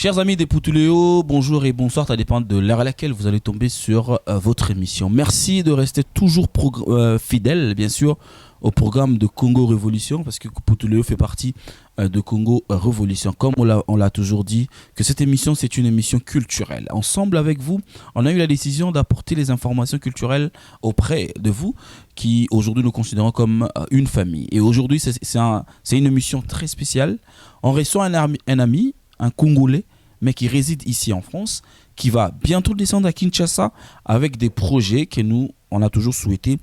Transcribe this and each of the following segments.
Chers amis des Poutuléo, bonjour et bonsoir, ça dépend de l'heure à laquelle vous allez tomber sur votre émission. Merci de rester toujours fidèle, bien sûr, au programme de Congo Révolution, parce que Poutuléo fait partie de Congo Révolution. Comme on l'a toujours dit, que cette émission, c'est une émission culturelle. Ensemble avec vous, on a eu la décision d'apporter les informations culturelles auprès de vous, qui aujourd'hui nous considérons comme une famille. Et aujourd'hui, c'est une émission très spéciale. On reçoit un ami, un Congolais, mais qui réside ici en France, qui va bientôt descendre à Kinshasa avec des projets que nous, on a toujours souhaité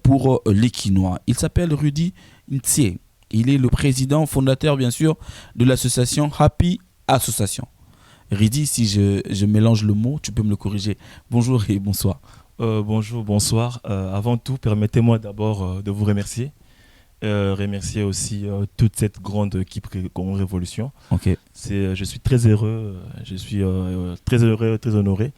pour les Kinois. Il s'appelle Rudy Ntie. Il est le président fondateur, bien sûr, de l'association Happy Association. Rudy, si je mélange le mot, tu peux me le corriger. Bonjour et bonsoir. Bonjour, bonsoir. Avant tout, permettez-moi d'abord de vous remercier. Remercier aussi toute cette grande équipe Congo Révolution. Okay. Je suis très heureux, très honoré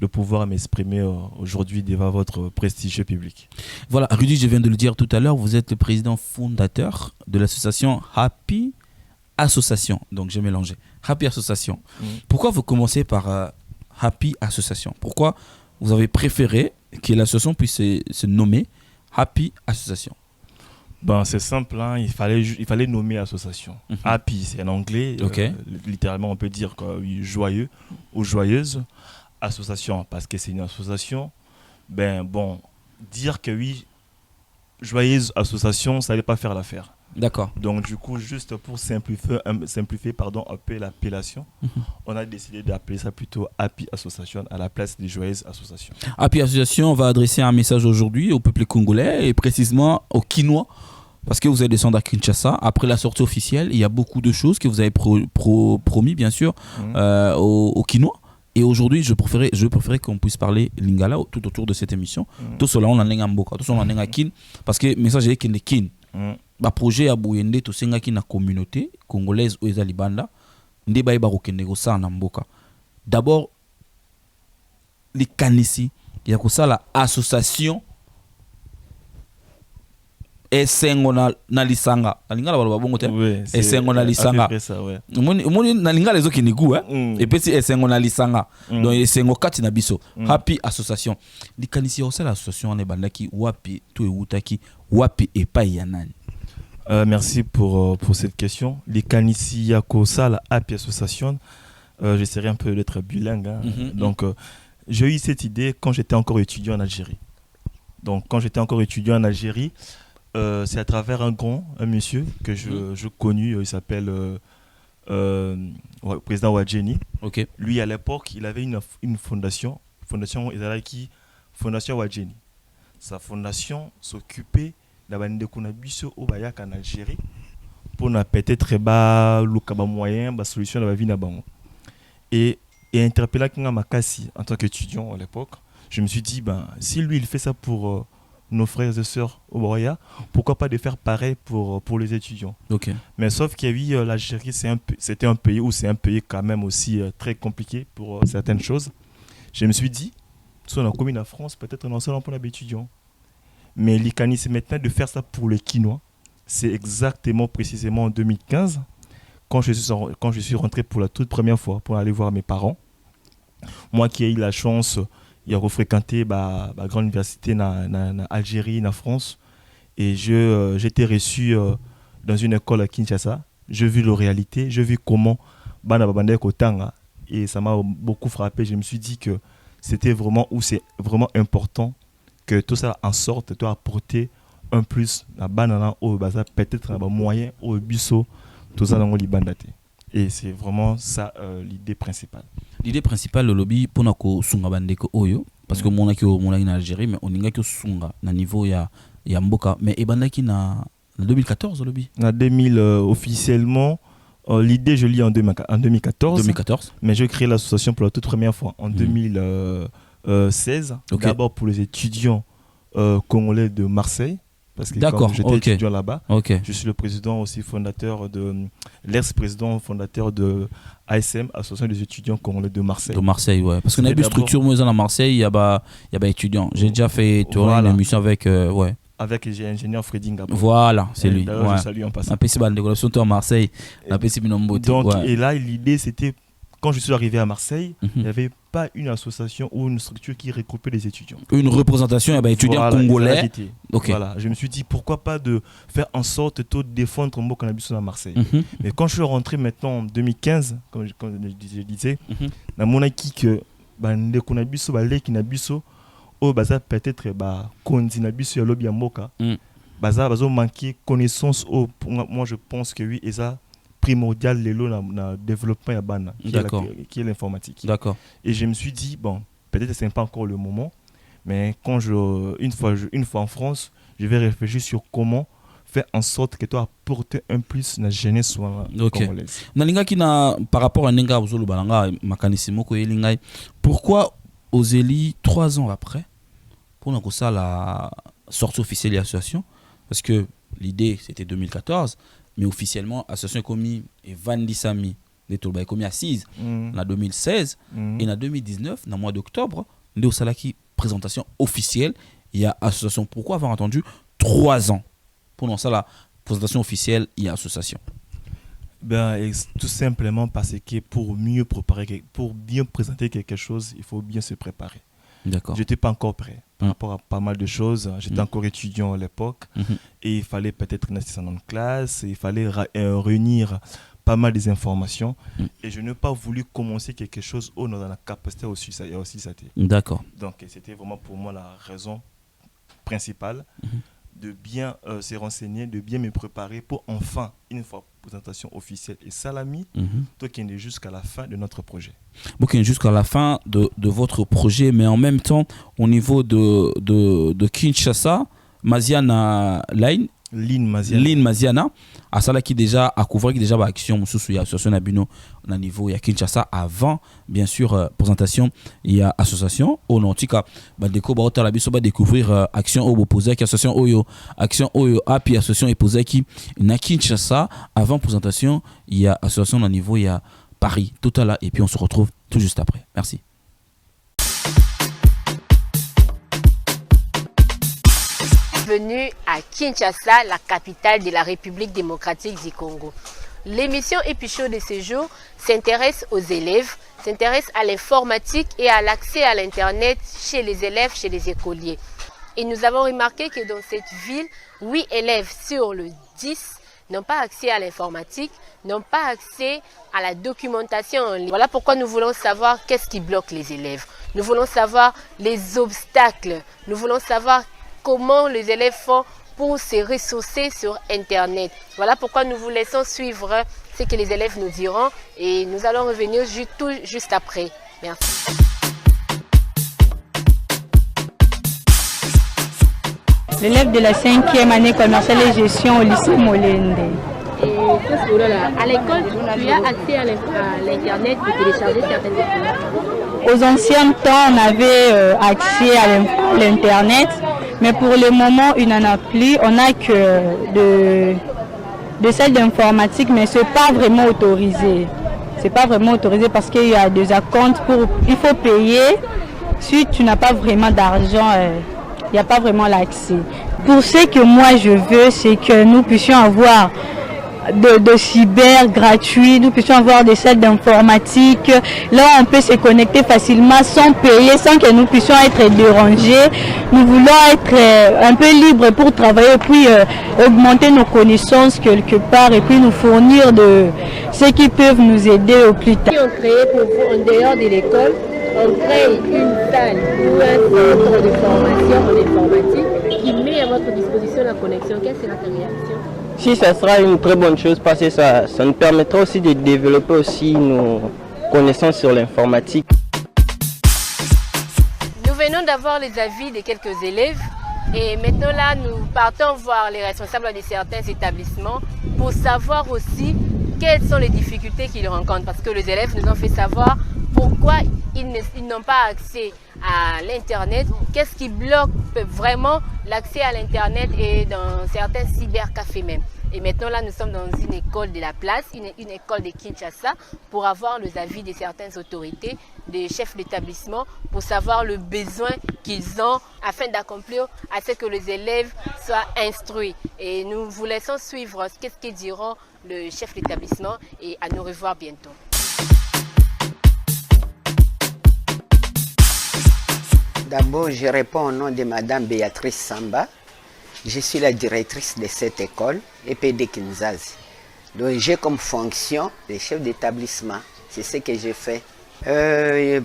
de pouvoir m'exprimer aujourd'hui devant votre prestigieux public. Voilà, Rudy, je viens de le dire tout à l'heure, vous êtes le président fondateur de l'association Happy Association. Donc j'ai mélangé. Happy Association. Pourquoi vous commencez par Happy Association? Pourquoi vous avez préféré que l'association puisse se nommer Happy Association? Ben, c'est simple, hein, il fallait nommer association. Happy, c'est en anglais, okay. Littéralement on peut dire oui, joyeux ou joyeuse. Association, parce que c'est une association. Ben bon, dire que oui, joyeuse association, ça n'allait pas faire l'affaire. D'accord. Donc du coup, juste pour simplifier un peu l'appellation, on a décidé d'appeler ça plutôt Happy Association à la place des Joyeuses Associations. Happy Association, on va adresser un message aujourd'hui au peuple congolais et précisément aux Kinois, parce que vous allez descendre à Kinshasa. Après la sortie officielle, il y a beaucoup de choses que vous avez promis, bien sûr, aux Kinois. Et aujourd'hui, je préférais qu'on puisse parler lingala tout autour de cette émission. Tout cela, on en a un boka, tout cela, on en a kin, parce que le message est qu'il est kin. Le projet à Bouyende, tout ça, qui na communauté congolaise ou les Alibanda, ndé ba iba kokende ko sa na mboka. D'abord, les kanisi, il y a ça la association esengo na lisanga alingala baloba bongo te esengo na lisanga moni na lingala ezo kinigu et puis si esengo na lisanga donc esengo kati na biso Happy Association likanisi yo sala association ne bandaki wapi to eutaki wapi epai ya nani? Merci pour cette question. Likanisi yako sala Happy Association, j'essaierai un peu d'être bilingue, hein. Donc j'ai eu cette idée quand j'étais encore étudiant en Algérie. Donc quand j'étais encore étudiant en Algérie, c'est à travers un monsieur que je connu, il s'appelle président Wadjeni. Okay. Lui à l'époque, il avait une fondation Ezalaki, Fondation Wadjeni. Sa fondation s'occupait de Kunabiso au Bayak en Algérie pour peut-être bas le moyen la solution de la vie na bango. Et interpellé Kinga Makassi en tant qu'étudiant à l'époque, je me suis dit si lui il fait ça pour nos frères et sœurs au Boya, pourquoi pas de faire pareil pour les étudiants. Okay. Mais sauf qu'il y a eu l'Algérie, c'était un pays où c'est un pays quand même aussi très compliqué pour certaines choses. Je me suis dit, si on a commis la France, peut-être on en sera pour les étudiants. Mais l'Ikani, c'est maintenant de faire ça pour les Kinois. C'est exactement, précisément en 2015, quand je suis rentré pour la toute première fois pour aller voir mes parents. Moi qui ai eu la chance de refréquenter la grande université en Algérie, en France. Et j'étais reçu dans une école à Kinshasa. J'ai vu la réalité, j'ai vu comment Bana Kotanga. Et ça m'a beaucoup frappé. Je me suis dit que c'est vraiment important que tout ça en sorte de apporter un plus à banana au bazar peut-être un moyen au biso tout ça dans l'ibandate. Et c'est vraiment ça l'idée principale. L'idée principale le lobby pour nako sunga bandeko oyo parce que mon en Algérie mais on inga que sunga na niveau ya mboka mais ebandaki na 2014 le lobby. En 2000 officiellement l'idée je lis en 2014. Mais j'ai créé l'association pour la toute première fois en 2016. Okay. D'abord pour les étudiants congolais de Marseille. Parce que comme j'étais étudiant là-bas, je suis le président aussi fondateur l'ex-président fondateur de ASM, Association des étudiants congolais de Marseille. De Marseille, ouais. Parce qu'on a une structure moi à Marseille, il y a étudiants. J'ai déjà fait tourner une émission avec avec l'ingénieur Freddy Ngabo. Voilà, c'est lui. D'ailleurs, je salue en passant. Donc, et là, l'idée c'était quand je suis arrivé à Marseille, il n'y avait pas une association ou une structure qui regroupait les étudiants. Une représentation étudiants congolais. Okay. Voilà, je me suis dit pourquoi pas de faire en sorte de défendre mon cannabis à Marseille. Mais quand je suis rentré maintenant en 2015, comme je disais, dans mon acquis que le cannabis peut-être continue lobby à Moka, manquer connaissance. Moi je pense que oui, et ça primordial dans le développement qui est l'informatique. D'accord. Et je me suis dit bon, peut-être ce n'est pas encore le moment, mais quand une fois en France, je vais réfléchir sur comment faire en sorte que tu apportes un plus dans la jeunesse congolaise. Par rapport à Nenga pourquoi Ozeli 3 ans après pour ça la sortie officielle de l'association, parce que l'idée c'était 2014, mais officiellement l'association est commis et Vandisami des Tolba est commis assise en 2016 et en 2019 dans le mois d'octobre Ndeo Salaki présentation officielle, il y a association. Pourquoi avoir attendu 3 ans pour ça la présentation officielle, il y a association? Tout simplement parce que pour mieux préparer, pour bien présenter quelque chose, il faut bien se préparer. D'accord. Je n'étais pas encore prêt par rapport à pas mal de choses. J'étais encore étudiant à l'époque et il fallait peut-être une assistance en classe, il fallait réunir pas mal des informations et je n'ai pas voulu commencer quelque chose où dans la capacité aussi ça. D'accord. Donc c'était vraiment pour moi la raison principale de bien se renseigner, de bien me préparer pour enfin, une fois présentation officielle et salami, toi qui est jusqu'à la fin de notre projet. Ok, jusqu'à la fin de votre projet, mais en même temps, au niveau de Kinshasa, Maziana Lynn Maziana, à ça qui déjà a couvert qui déjà action sous association Nabino au niveau il y a Kinshasa avant bien sûr présentation il y a association au Nantika déco ba la biso ba découvrir action au opposé qui association oyo puis association opposé qui na Kinshasa avant présentation il y a association au niveau il y a Paris tout à l'heure et puis on se retrouve tout juste après. Merci. Bienvenue à Kinshasa, la capitale de la République démocratique du Congo. L'émission Epichaud de ce jour s'intéresse aux élèves, s'intéresse à l'informatique et à l'accès à l'Internet chez les élèves, chez les écoliers. Et nous avons remarqué que dans cette ville, 8 élèves sur le 10 n'ont pas accès à l'informatique, n'ont pas accès à la documentation en ligne. Voilà pourquoi nous voulons savoir qu'est-ce qui bloque les élèves. Nous voulons savoir les obstacles. Nous voulons savoir comment les élèves font pour se ressourcer sur Internet. Voilà pourquoi nous vous laissons suivre ce que les élèves nous diront et nous allons revenir juste après. Merci. L'élève de la 5e année commerciale et gestion au lycée Molende. À l'école, tu as accès à l'Internet pour télécharger certaines documents. Aux anciens temps, on avait accès à l'Internet, mais pour le moment, il n'en a plus. On n'a que de celles d'informatique, mais ce n'est pas vraiment autorisé. C'est pas vraiment autorisé parce qu'il y a des acomptes il faut payer. Si tu n'as pas vraiment d'argent, il n'y a pas vraiment l'accès. Pour ce que moi je veux, c'est que nous puissions avoir de cyber gratuits, nous puissions avoir des salles d'informatique. Là, on peut se connecter facilement sans payer, sans que nous puissions être dérangés. Nous voulons être un peu libres pour travailler et puis augmenter nos connaissances quelque part et puis nous fournir de ce qui peuvent nous aider au plus tard. On crée pour vous, en dehors de l'école, on crée une salle ou un centre de formation en informatique qui met à votre disposition la connexion. Quelle sera ta réaction? Si, ça sera une très bonne chose parce que ça nous permettra aussi de développer aussi nos connaissances sur l'informatique. Nous venons d'avoir les avis de quelques élèves et maintenant là nous partons voir les responsables de certains établissements pour savoir aussi quelles sont les difficultés qu'ils rencontrent parce que les élèves nous ont fait savoir pourquoi ils n'ont pas accès à l'Internet, qu'est-ce qui bloque vraiment l'accès à l'Internet et dans certains cybercafés même. Et maintenant là, nous sommes dans une école de la place, une école de Kinshasa, pour avoir les avis de certaines autorités, des chefs d'établissement, pour savoir le besoin qu'ils ont afin d'accomplir à ce que les élèves soient instruits. Et nous vous laissons suivre ce qu'ils diront le chef d'établissement et à nous revoir bientôt. D'abord, je réponds au nom de Madame Béatrice Samba. Je suis la directrice de cette école, EPD Kinzazi. Donc, j'ai comme fonction le chef d'établissement. C'est ce que j'ai fait.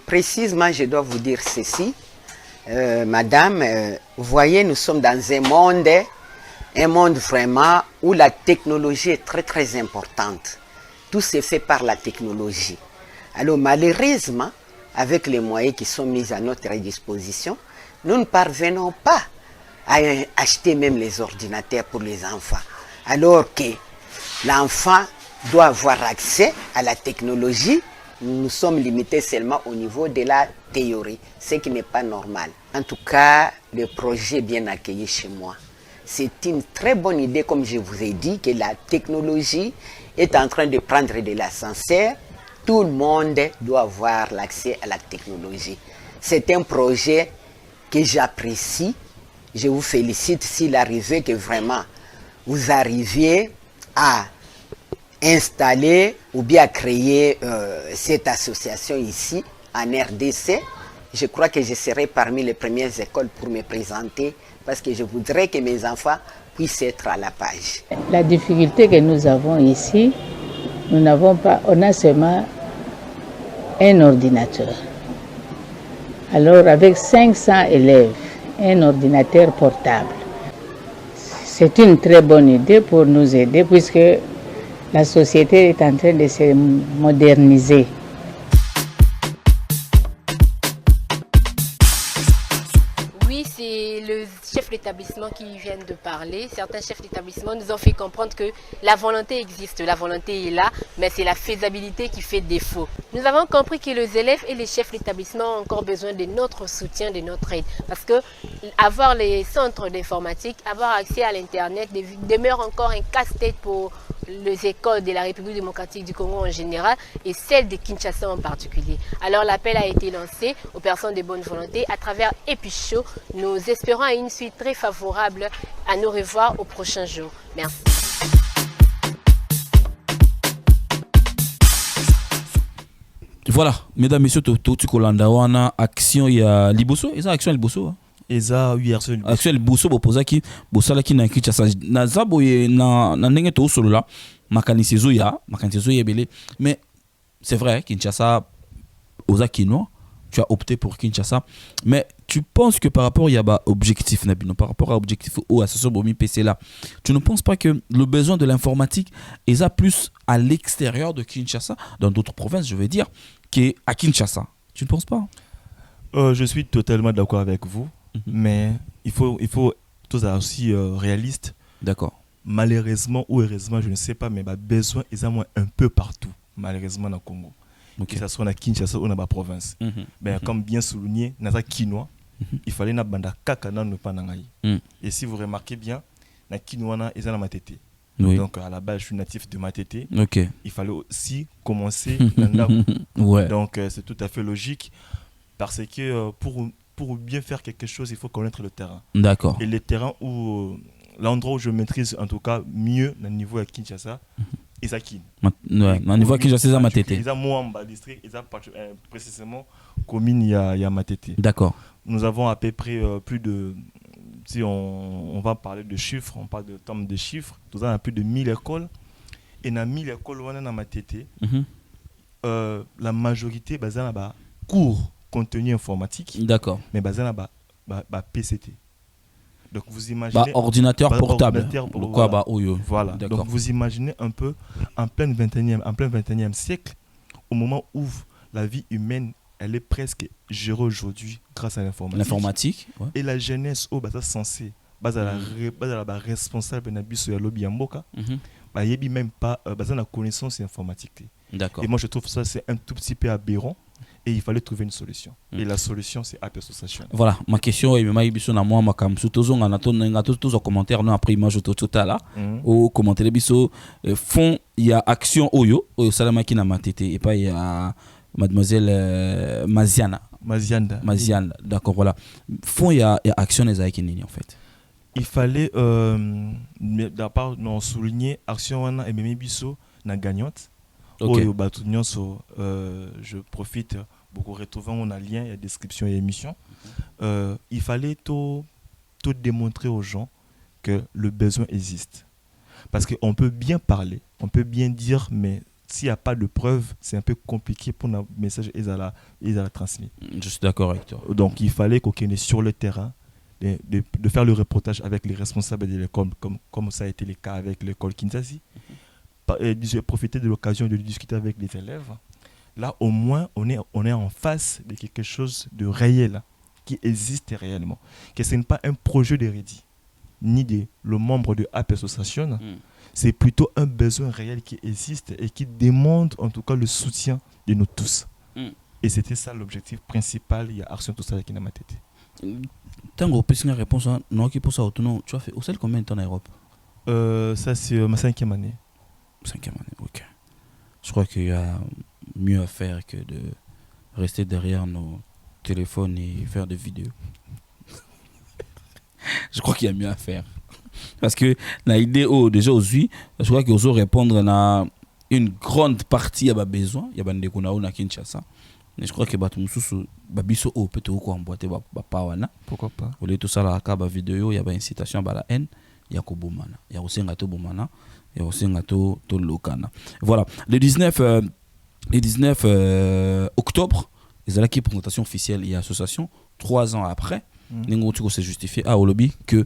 Précisément, je dois vous dire ceci. Madame, vous voyez, nous sommes dans un monde vraiment où la technologie est très très importante. Tout se fait par la technologie. Alors malheureusement, avec les moyens qui sont mis à notre disposition, nous ne parvenons pas à acheter même les ordinateurs pour les enfants. Alors que l'enfant doit avoir accès à la technologie, nous sommes limités seulement au niveau de la théorie, ce qui n'est pas normal. En tout cas, le projet est bien accueilli chez moi. C'est une très bonne idée, comme je vous ai dit, que la technologie est en train de prendre de l'ascenseur. Tout le monde doit avoir l'accès à la technologie. C'est un projet que j'apprécie. Je vous félicite s'il arrivait que vraiment vous arriviez à installer ou bien à créer cette association ici en RDC. Je crois que je serai parmi les premières écoles pour me présenter parce que je voudrais que mes enfants puissent être à la page. La difficulté que nous avons ici, nous n'avons pas, on a seulement un ordinateur. Alors avec 500 élèves, un ordinateur portable, c'est une très bonne idée pour nous aider puisque la société est en train de se moderniser. Oui, c'est le chef d'établissement qui vient de parler. Certains chefs d'établissement nous ont fait comprendre que la volonté existe, la volonté est là, mais c'est la faisabilité qui fait défaut. Nous avons compris que les élèves et les chefs d'établissement ont encore besoin de notre soutien, de notre aide. Parce que avoir les centres d'informatique, avoir accès à l'Internet demeure encore un casse-tête pour les écoles de la République démocratique du Congo en général et celles de Kinshasa en particulier. Alors l'appel a été lancé aux personnes de bonne volonté à travers Epicho. Nous espérons à une suite très favorable. À nous revoir au prochain jour. Merci. Voilà, mesdames, messieurs, tu kolanda wana action ya liboso, eza action liboso. Eza oui action liboso bopozaki bosalaki na Kinshasa na zaboye na ndenge to solo la makanisi zo ya belé, mais c'est vrai Kinshasa oza kinois, tu as opté pour Kinshasa, mais tu penses que par rapport à objectif Nabino, par rapport à objectif ou à ce bomi PC là, tu ne penses pas que le besoin de l'informatique est plus à l'extérieur de Kinshasa, dans d'autres provinces, je veux dire, qu'à Kinshasa? Tu ne penses pas? Je suis totalement d'accord avec vous, mais il faut tous aussi réaliste. D'accord. Malheureusement ou heureusement, je ne sais pas, mais besoin est un peu partout, malheureusement dans le Congo. Okay. Que ce soit à Kinshasa ou dans la province. Comme bien souligné, dans le Kinois, il fallait na banda kaka na ne pas nangai. Et si vous remarquez bien, na Kinois ils ont Matete. Oui. Donc à la base, je suis natif de Matete. Okay. Il fallait aussi commencer ouais. Donc c'est tout à fait logique parce que pour bien faire quelque chose, il faut connaître le terrain. D'accord. Et le terrain où l'endroit où je maîtrise en tout cas mieux le niveau à Kinshasa, Isakin. Ouais, au niveau Kinshasa, c'est Matete. Ils ont Moamba district, ils ont précisément commune il y a Matete. D'accord. Nous avons à peu près plus de, si on va parler de chiffres, on parle de termes de chiffres, nous avons plus de 1000 écoles. Et dans 1000 écoles, on a dans Matete, la majorité basée dans cours contenu informatique. D'accord. Mais basée dans PCT. Donc vous imaginez ordinateur portable. Voilà. Donc vous imaginez un peu en plein 21e siècle, au moment où la vie humaine elle est presque gérée aujourd'hui grâce à l'informatique. L'informatique. Ouais. Et la jeunesse au censé la responsable de biso ya lobby mboka. Yebi même pas la connaissance informatique. D'accord. Et moi je trouve ça c'est un tout petit peu aberrant. Et il fallait trouver une solution. Et la solution, c'est App Association. Voilà, ma question est commentaire après image là au commentaire biso fond il y a action oyo salamaki na matete et pas il y a mademoiselle Maziana, d'accord, voilà. Fond il y a action les nini en fait. Il fallait d'abord nous souligner action wana et même biso na gagnante. Oyo Batu Nyonso, je profite beaucoup retrouver on a lien, il y a description et émission. Il fallait tout démontrer aux gens que le besoin existe. Parce qu'on peut bien parler, on peut bien dire, mais s'il n'y a pas de preuves, c'est un peu compliqué pour le message et à la transmettre. Je suis d'accord avec toi. Donc il fallait qu'on ait sur le terrain, de faire le reportage avec les responsables de l'école, comme ça a été le cas avec l'école Kinshasa. J'ai profité de l'occasion de discuter avec les élèves. Là, au moins, on est en face de quelque chose de réel, qui existe réellement. Que ce n'est pas un projet de Reddy, ni de le membre de App Association. C'est plutôt un besoin réel qui existe et qui demande en tout cas le soutien de nous tous. Et c'était ça l'objectif principal. Il y a Action tout ça qui est dans ma tête. Tant que tu as une réponse, non, qui pour ça, tu as fait au seul combien de temps en Europe? Ça, c'est ma 5e année. 5e année, ok. Je crois qu'il y a mieux à faire que de rester derrière nos téléphones et faire des vidéos. Je crois qu'il y a mieux à faire. Parce que l'idée, déjà aujourd'hui, je crois qu'ils osent répondre à une grande partie à besoin. Il y a des gens qui ont Kinshasa. Mais je crois que Babiso peut-être emboîter Pawana. Pourquoi pas? Au lieu de tout ça, la vidéo, il y a une incitation à la haine. Il y a Kobomana. Il y a aussi un gâteau Bomana. Il y a aussi un gâteau Lokana. Voilà. Le 19 octobre, ils ont la présentation officielle et association. 3 ans après, Nengo s'est justifié au lobby que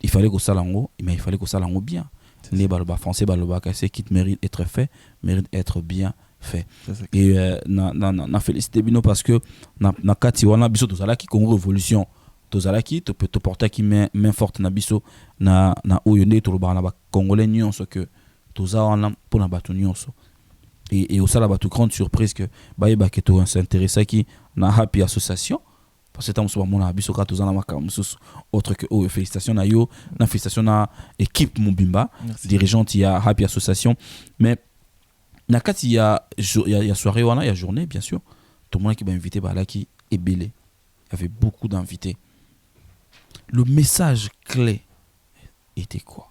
il fallait que ça l'ango, mais il fallait que ça l'ango bien. Les balba français, balba cassé, qui mérite d'être fait, mérite d'être bien fait. Et na félicité Bino parce que na kati wana biso tozala ki Congo révolution tozala ki to peut te porter qui main forte na biso na oyonde to ba na ba congolais nyonso que toza wana pour na batu nyonso. Et au sala batu grande surprise que ba que to s'intéresser qui na happy association. Parce que tant que mon abisso ka tozana makambo autre que félicitations na yo na félicitations na équipe Mobimba dirigeante il y a Happy Association mais na kati il y a soirée wana il y a journée bien sûr tout le monde qui m'a invité là qui est belé il y avait beaucoup d'invités. Le message clé était quoi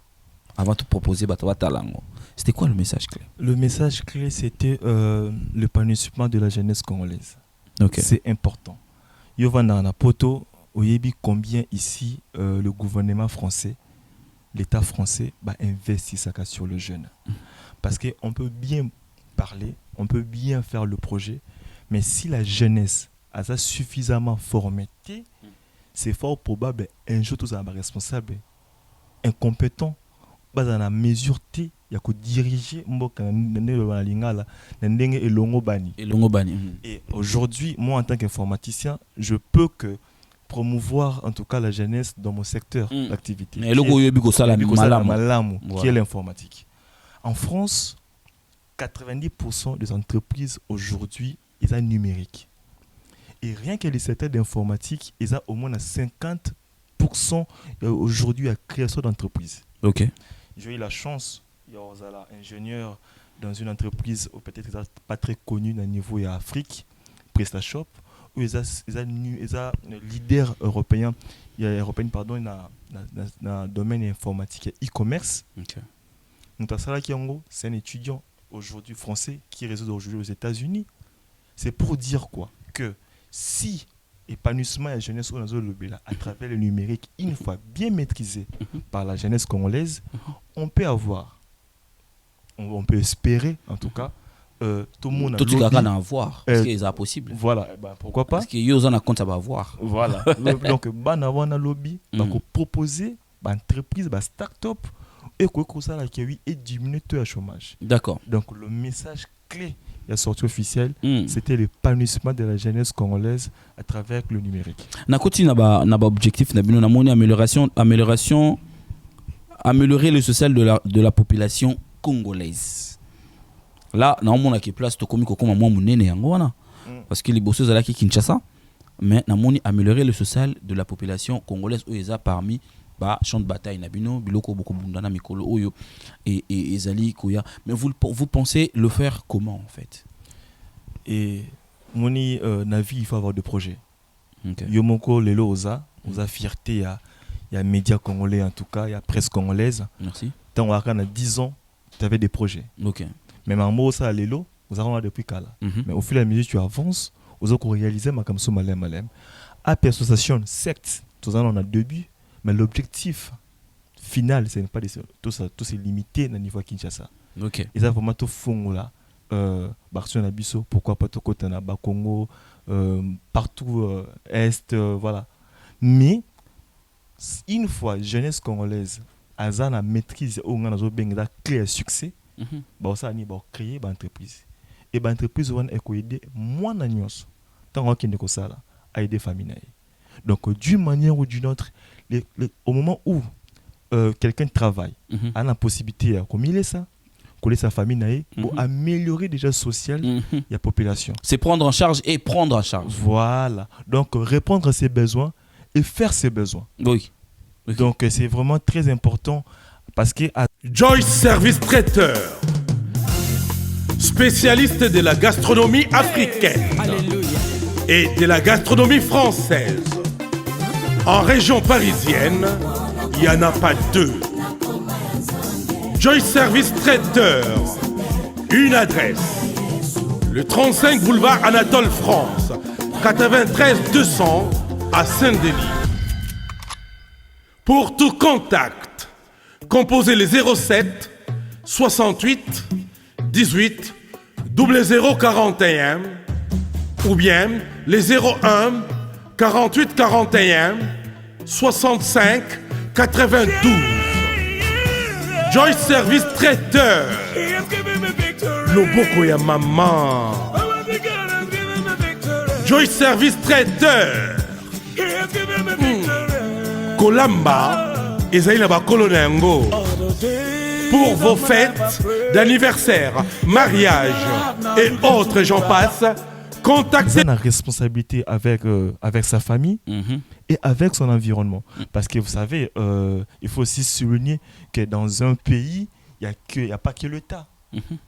avant de proposer Talango? C'était quoi le message clé? Le message clé c'était l'épanouissement de la jeunesse congolaise. Okay. C'est important. Yovana Poto, oyebi combien ici le gouvernement français, l'État français, investit sur le jeune. Parce qu'on peut bien parler, on peut bien faire le projet, mais si la jeunesse a suffisamment formé, c'est fort probable un jour tous les responsables incompétents, dans la mesure il y a que diriger et aujourd'hui moi en tant qu'informaticien je peux que promouvoir en tout cas la jeunesse dans mon secteur d'activité qui est l'informatique. En France 90% des entreprises aujourd'hui sont numériques et rien que les secteurs d'informatique ils ont au moins 50% aujourd'hui à création d'entreprises. Ok. J'ai eu la chance, il y a un ingénieur dans une entreprise peut-être pas très connue au niveau de l'Afrique, PrestaShop, où ils ont un leader européen, dans le domaine informatique et e-commerce. Donc, c'est un étudiant aujourd'hui français qui réside aujourd'hui aux États-Unis. C'est pour dire quoi? Que si épanouissement et la jeunesse à travers le numérique, une fois bien maîtrisé par la jeunesse congolaise, on peut avoir, on peut espérer en tout cas, tout le monde a tout le monde a avoir, parce que c'est possible. Voilà, pourquoi pas? Parce que yo en a compte à avoir. Voilà. Donc ban lobby, proposer entreprise, start-up et quoi ça là qui et diminuer le chômage. D'accord. Donc le message clé la sortie officielle, c'était l'épanouissement de la jeunesse congolaise à travers le numérique. Na côté na ba objectif na bino na moni améliorer le social de la population congolaise. Là na mona ki place to komi ko koma mwa munene yango wana parce que les bosses za la ki Kinshasa mais na moni améliorer le social de la population congolaise où ils a parmi champ de bataille na bino biloko boko bundana mikolo oyo et ezali koya mais vous pensez le faire comment en fait? Et moni na vie il faut avoir des projets. Okay. Yomoko lelo oza fierté il y a médias congolais en tout cas, il y a presse congolaise. Merci. Tant on a 10 ans, tu avais des projets. OK. Mais maman ça lélo, vous avez depuis kala. Mais au fil et à mesure tu avances, vous avez réalisé ma comme ça malem. À association secte, tout ça on a deux buts, mais l'objectif final c'est pas tout c'est limité dans niveau Kinshasa. OK. Et ça vraiment tout fond là Barcelone Abisso, pourquoi pas tout côté na Congo partout est voilà. Mais une fois jeunesse congolaise azana maîtrise au ngana zo benga clé à succès ba ça ni ba créer ba entreprise et ba entreprise on est aider moi na nyonso tant qu'on ko sala à aider famille. Donc d'une manière ou d'une autre au moment où quelqu'un travaille a la possibilité à combiner ça coller sa famille pour améliorer déjà social la population. C'est prendre en charge et prendre en charge. Voilà. Donc répondre à ses besoins et faire ses besoins. Oui. Okay. Donc c'est vraiment très important parce que Joyce Service Traiteur, spécialiste de la gastronomie africaine et de la gastronomie française. En région parisienne, il n'y en a pas deux. Joyce Service Traiteur, une adresse, le 35 boulevard Anatole France, 93 200 à Saint-Denis. Pour tout contact, composez les 07 68 18 0041 ou bien les 01 48 41 65 92. Joyce Service Traiteur. Loboko ya maman. Joyce Service Traiteur. Kolamba ezali ba kolonengo. Pour vos fêtes d'anniversaire, mariage et autres j'en passe, contactez la responsabilité avec sa famille et avec son environnement. Parce que vous savez, il faut aussi souligner que dans un pays, il n'y a pas que l'État.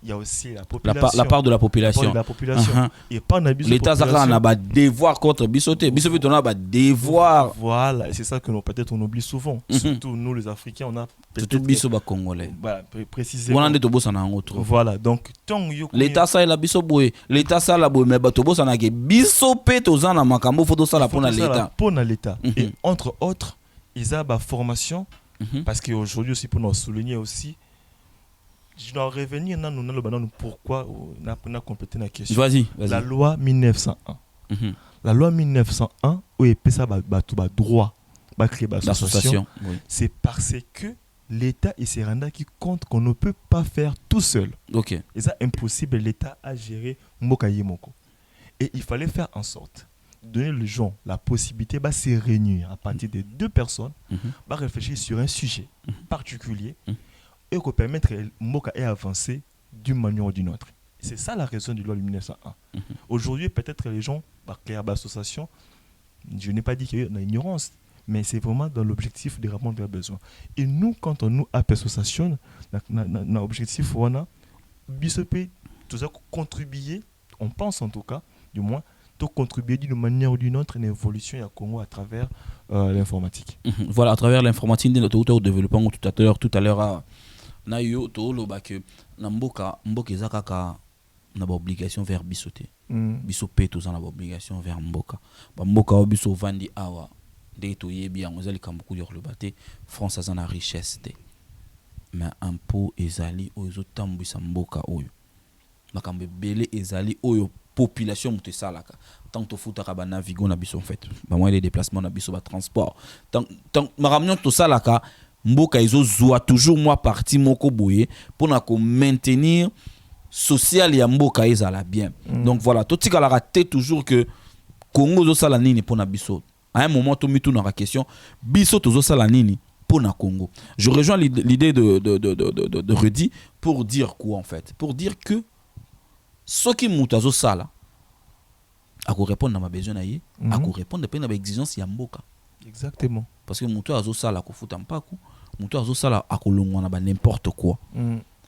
Il y a aussi la population. La part de la population. La part de la population. Et pas l'État, ça a un devoir contre Bissoté. Bissoté, on a un devoir. Voilà, et c'est ça que peut-être on oublie souvent. Surtout nous, les Africains, on a peut-être. Surtout Bissoté congolais. Voilà, précisément. Voilà, donc, l'État, ça est la Bissoté. L'État, ça la boue, mais Batobo, ça n'a que Bissoté, tout ça, na makambo, faut ça la pour l'État. Pour l'État. Et entre autres, ils ont la formation. Parce qu'aujourd'hui aussi, pour nous souligner aussi, je dois revenir dans pourquoi on a complété la question. Vas-y. La loi 1901. La loi 1901 où il y a droit à créer l'association. Oui. C'est parce que l'État il s'est rendu compte qu'on ne peut pas faire tout seul. OK. Et c'est impossible l'État à gérer Mboka Yemoko. Et il fallait faire en sorte de donner les gens la possibilité de se réunir à partir de deux personnes, de réfléchir sur un sujet particulier. Et qu'on permettre Mboka et avancer d'une manière ou d'une autre. C'est ça la raison de la loi 1901. Aujourd'hui, peut-être les gens, par créer l'association, je n'ai pas dit qu'il y a une ignorance, mais c'est vraiment dans l'objectif de répondre aux besoins. Et nous, quand on nous appelle association, notre objectif, on a tout ça contribuer, on pense en tout cas, du moins, de contribuer d'une manière ou d'une autre à une évolution à Congo à travers l'informatique. Voilà, à travers l'informatique, au développement tout à l'heure. Na yo to lo ba que na mboka ezakaka na ba obligation vers bisoté biso pe to na ba obligation vers mboka ba mboka o biso vandi awa de to yebi yango ezali kambuku yo le baté France a na richesse te mais impôt ezali oyo tambwisa mboka oyo makambe belé ezali oyo population muté salaka tant to futaka ba navigo na biso en fait ba moyen de déplacement na biso ba transport tant makamnyo to salaka mboka izo zoa toujours moi parti moko boye pour na ko maintenir social ya mboka ezala bien. Donc voilà, tout tika la raté toujours que Congo zo sala nini pour na biso. À un moment to mitu na la question biso to zo sala nini pour na Congo. Je rejoins l'idée de Rudy pour dire quoi en fait? Pour dire que ce qui muta zo sala a ko répondre na ma besoin na ye, a ko répondre pe na ba exigence ya mboka. Exactement. Parce que mutu azo sala ko futa mpaku mutu azo sala akolongwa na ba n'importe quoi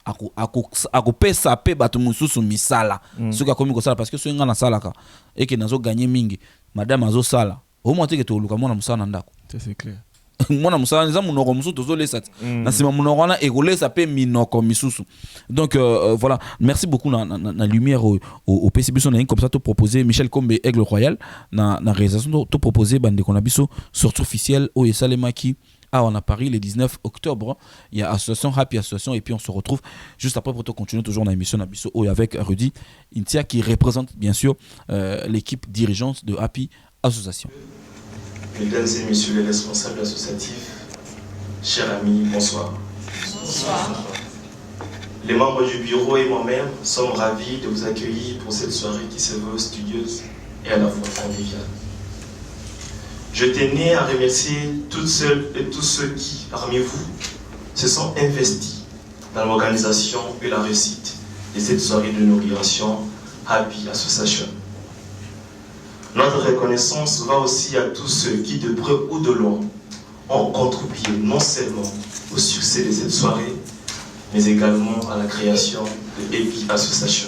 ako pesa pe bato mususu misala soki akomi ko sala parce que so nga na sala ka et que nazo gagner mingi madame azo sala au moins que to luka mona musala ndako c'est clair mwana musala nza munoko mususu tozolesa na sima munoko wana ekolesa pe minoko misusu. Donc voilà, merci beaucoup na lumière au PC biso na comme ça to proposer Michel Kombe Aigle Royal na réalisation to proposer bande qu'on a biso sortie officielle au Salemaki on a Paris le 19 octobre. Il y a association Happy Association et puis on se retrouve juste après pour continuer toujours dans l'émission Nabiso avec Rudy Intia qui représente bien sûr l'équipe dirigeante de Happy Association. Mesdames et messieurs les responsables associatifs, chers amis, bonsoir. Bonsoir. Les membres du bureau et moi-même sommes ravis de vous accueillir pour cette soirée qui se veut studieuse et à la fois conviviale. Je tenais à remercier toutes celles et tous ceux qui, parmi vous, se sont investis dans l'organisation et la réussite de cette soirée d'inauguration Happy Association. Notre reconnaissance va aussi à tous ceux qui, de près ou de loin, ont contribué non seulement au succès de cette soirée, mais également à la création de Happy Association.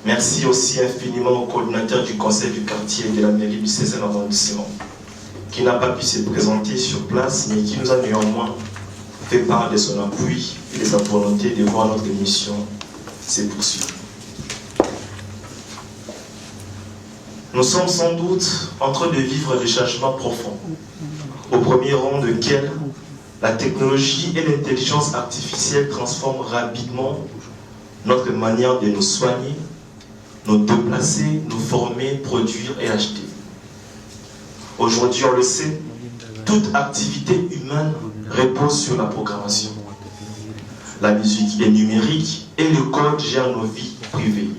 Merci aussi infiniment au coordinateur du conseil du quartier de la mairie du 16e arrondissement, qui n'a pas pu se présenter sur place, mais qui nous a néanmoins fait part de son appui et de sa volonté de voir notre mission se poursuivre. Nous sommes sans doute en train de vivre des changements profonds, au premier rang desquels la technologie et l'intelligence artificielle transforment rapidement notre manière de nous soigner, nous déplacer, nous former, produire et acheter. Aujourd'hui, on le sait, toute activité humaine repose sur la programmation. La musique est numérique et le code gère nos vies privées.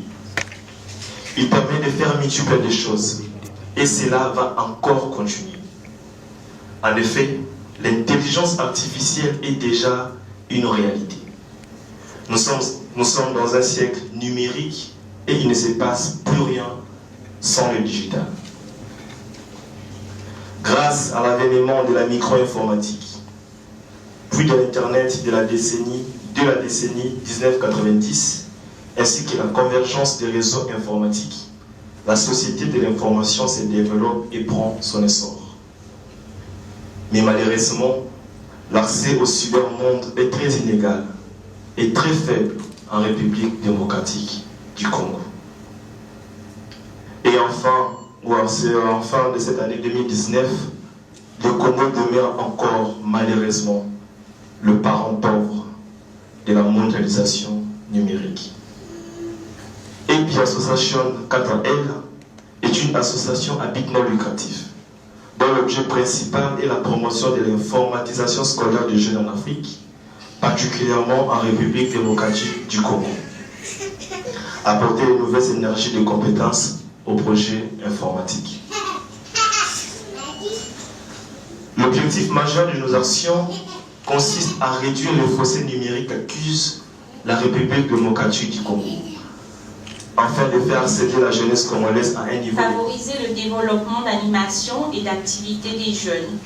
Il permet de faire multiples de choses et cela va encore continuer. En effet, l'intelligence artificielle est déjà une réalité. Nous sommes dans un siècle numérique et il ne se passe plus rien sans le digital. Grâce à l'avènement de la micro-informatique, puis de l'Internet de la décennie 1990, ainsi que la convergence des réseaux informatiques, la société de l'information se développe et prend son essor. Mais malheureusement, l'accès au cybermonde est très inégal et très faible en République démocratique du Congo. Et enfin, en fin de cette année 2019, le Congo demeure encore malheureusement le parent pauvre de la mondialisation numérique. Happy Association, quant à elle, est une association à but non lucratif, dont l'objet principal est la promotion de l'informatisation scolaire des jeunes en Afrique, particulièrement en République démocratique du Congo. Apporter de nouvelles énergies de compétences aux projets informatiques. L'objectif majeur de nos actions consiste à réduire le fossé numérique qu'accuse la République démocratique du Congo, afin de faire accéder la jeunesse congolaise à un niveau... Favoriser le développement d'animation et d'activités des jeunes.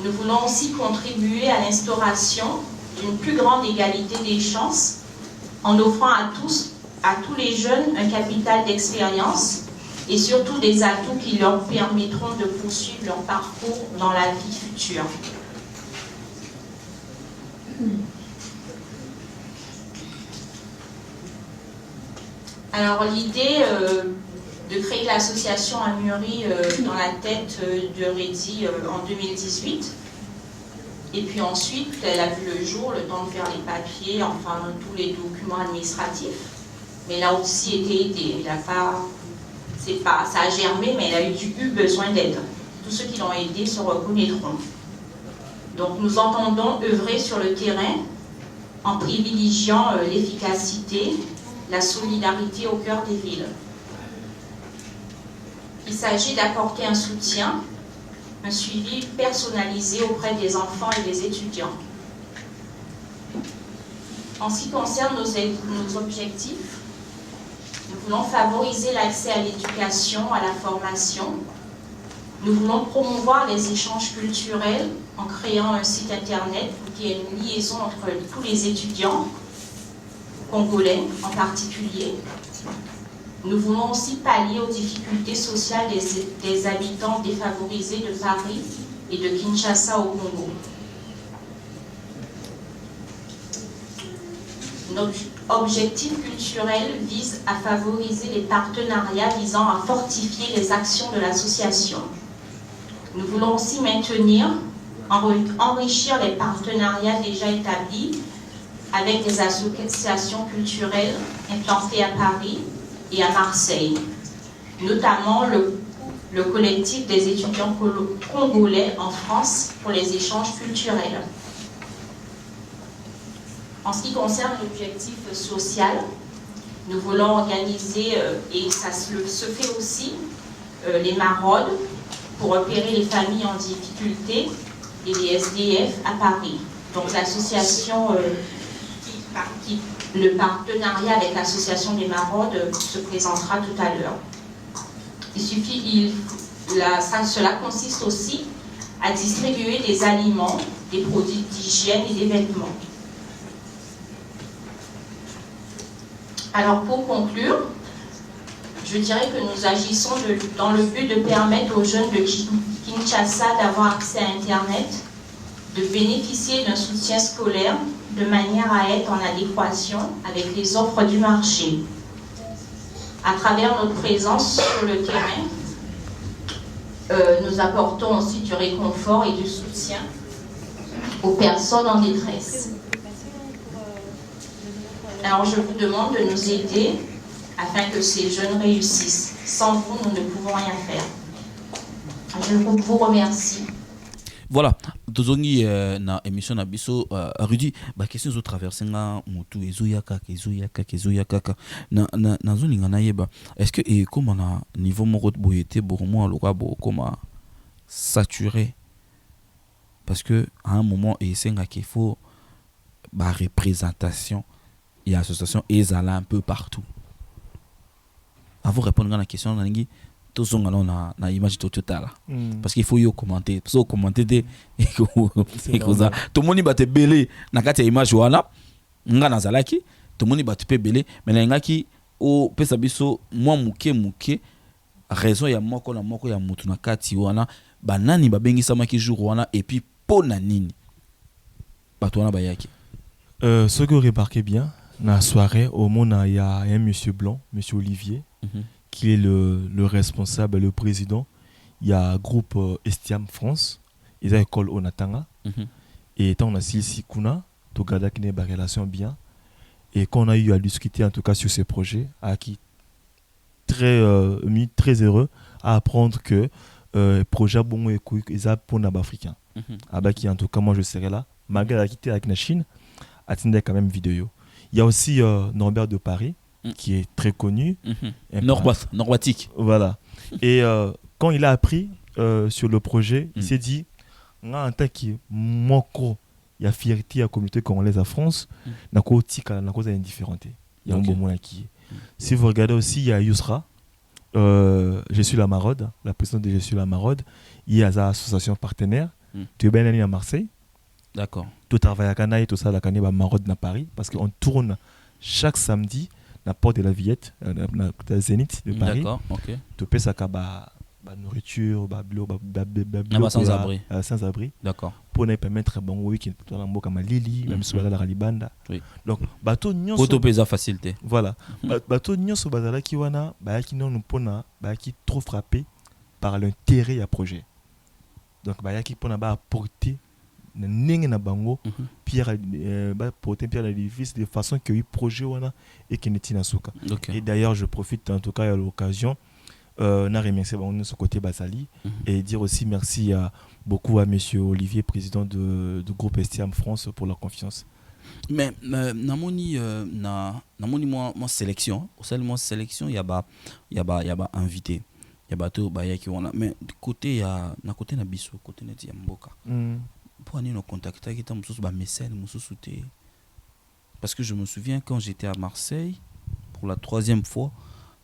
Nous voulons aussi contribuer à l'instauration d'une plus grande égalité des chances en offrant à tous les jeunes un capital d'expérience et surtout des atouts qui leur permettront de poursuivre leur parcours dans la vie future. Alors l'idée de créer l'association a mûri dans la tête de Reddy en 2018. Et puis ensuite, elle a vu le jour, le temps de faire les papiers, enfin tous les documents administratifs. Mais elle a aussi été aidée. Ça a germé, mais elle a eu besoin d'aide. Tous ceux qui l'ont aidée se reconnaîtront. Donc nous entendons œuvrer sur le terrain en privilégiant l'efficacité, la solidarité au cœur des villes. Il s'agit d'apporter un soutien, un suivi personnalisé auprès des enfants et des étudiants. En ce qui concerne nos objectifs, nous voulons favoriser l'accès à l'éducation, à la formation. Nous voulons promouvoir les échanges culturels en créant un site internet pour qu'il y ait une liaison entre tous les étudiants, congolais en particulier. Nous voulons aussi pallier aux difficultés sociales des habitants défavorisés de Paris et de Kinshasa au Congo. Notre objectif culturel vise à favoriser les partenariats visant à fortifier les actions de l'association. Nous voulons aussi maintenir, enrichir les partenariats déjà établis avec des associations culturelles implantées à Paris et à Marseille, notamment le collectif des étudiants congolais en France pour les échanges culturels. En ce qui concerne l'objectif social, nous voulons organiser, et ça se fait aussi, les maraudes pour repérer les familles en difficulté et les SDF à Paris. Donc l'association, le partenariat avec l'association des maraudes se présentera tout à l'heure. Cela consiste aussi à distribuer des aliments, des produits d'hygiène et des vêtements. Alors pour conclure, je dirais que nous agissons dans le but de permettre aux jeunes de Kinshasa d'avoir accès à Internet, de bénéficier d'un soutien scolaire de manière à être en adéquation avec les offres du marché. À travers notre présence sur le terrain, nous apportons aussi du réconfort et du soutien aux personnes en détresse. Alors je vous demande de nous aider afin que ces jeunes réussissent. Sans vous, nous ne pouvons rien faire. Je vous remercie. Voilà, tozongi na émission na biso Rudy, ba question zo traverser nga mutu ezoyaka na zoninga na yeba. Est-ce que et comment na niveau moko boyete bomo aloka bo comment saturé parce que à un moment et senga qu'il faut ba représentation et association ezala un peu partout. Avant répondre à la question nangi tout son na image totale parce qu'il faut y commenter parce que commenter des et que ça tout le monde bate belé na kati ya image wana nga nazalaki tout le monde bate pe belé mais na ngaki o pesa biso moi muke raison ya moko ya mutu na kati wana banani babengisa maki jour wana et puis pona nini bato wana bayaki ce que vous remarquez bien na soirée au monde il y a un monsieur blanc, monsieur Olivier qui est le responsable, le président. Il y a un groupe Estiam France, ils ont une école au Natanga. Et tant on a ici Kuna, to garda qui n'est pas relation bien. Et quand on a eu à discuter en tout cas sur ces projets, à qui très heureux à apprendre que projet bon et ils ont pour les Africains. Qui en tout cas moi je serai là, malgré la quitter avec la Chine, attendez quand même vidéo. Il y a aussi Norbert de Paris qui est très connu. Norbatique. Voilà. Et quand il a appris sur le projet, il s'est dit, en tant que moko, il y a fierté à la communauté congolaise à France, il y a indifférenté. Il y a un bon moment qui. Si vous regardez aussi, il y a Yousra, Je suis la Maraude, la présidente de Je suis la Maraude. Il y a une association partenaire. Tu es bien allé à Marseille. D'accord. Tout travail à Canaille, tout ça, la Canaille, Maraude à Paris. Parce qu'on tourne chaque samedi la porte de la Villette, la Zénith de Paris. D'accord, ok. Tu peux ça nourriture, sans-abri. Sans-abri. D'accord. Pour nous permettre bon week-end pour la mboka malili, même sur la Ralibanda. Donc bateau nyonso. Pour te facilité. Voilà. Bateau nyonso bazala ki wana, ba ki non nous pona, ba ki trop frappé par l'intérêt à projet. Donc ba ki pona ba apporter n'enge na bango pierre porter pierre l'édifice de façon que le projet wana et que netina suka. Et d'ailleurs je profite en tout cas à l'occasion on a remercié ce côté Basali et dire aussi merci beaucoup à monsieur Olivier, président du groupe Estiam France pour leur confiance. Mais namoni moi sélection, au sein de moi sélection il y a invité. Il y a bateau qui on a mais côté ya na côté na biso côté na mboka. Pour aller nous contacter qui t'a ba mécène mususuté. Parce que je me souviens quand j'étais à Marseille pour la 3e fois,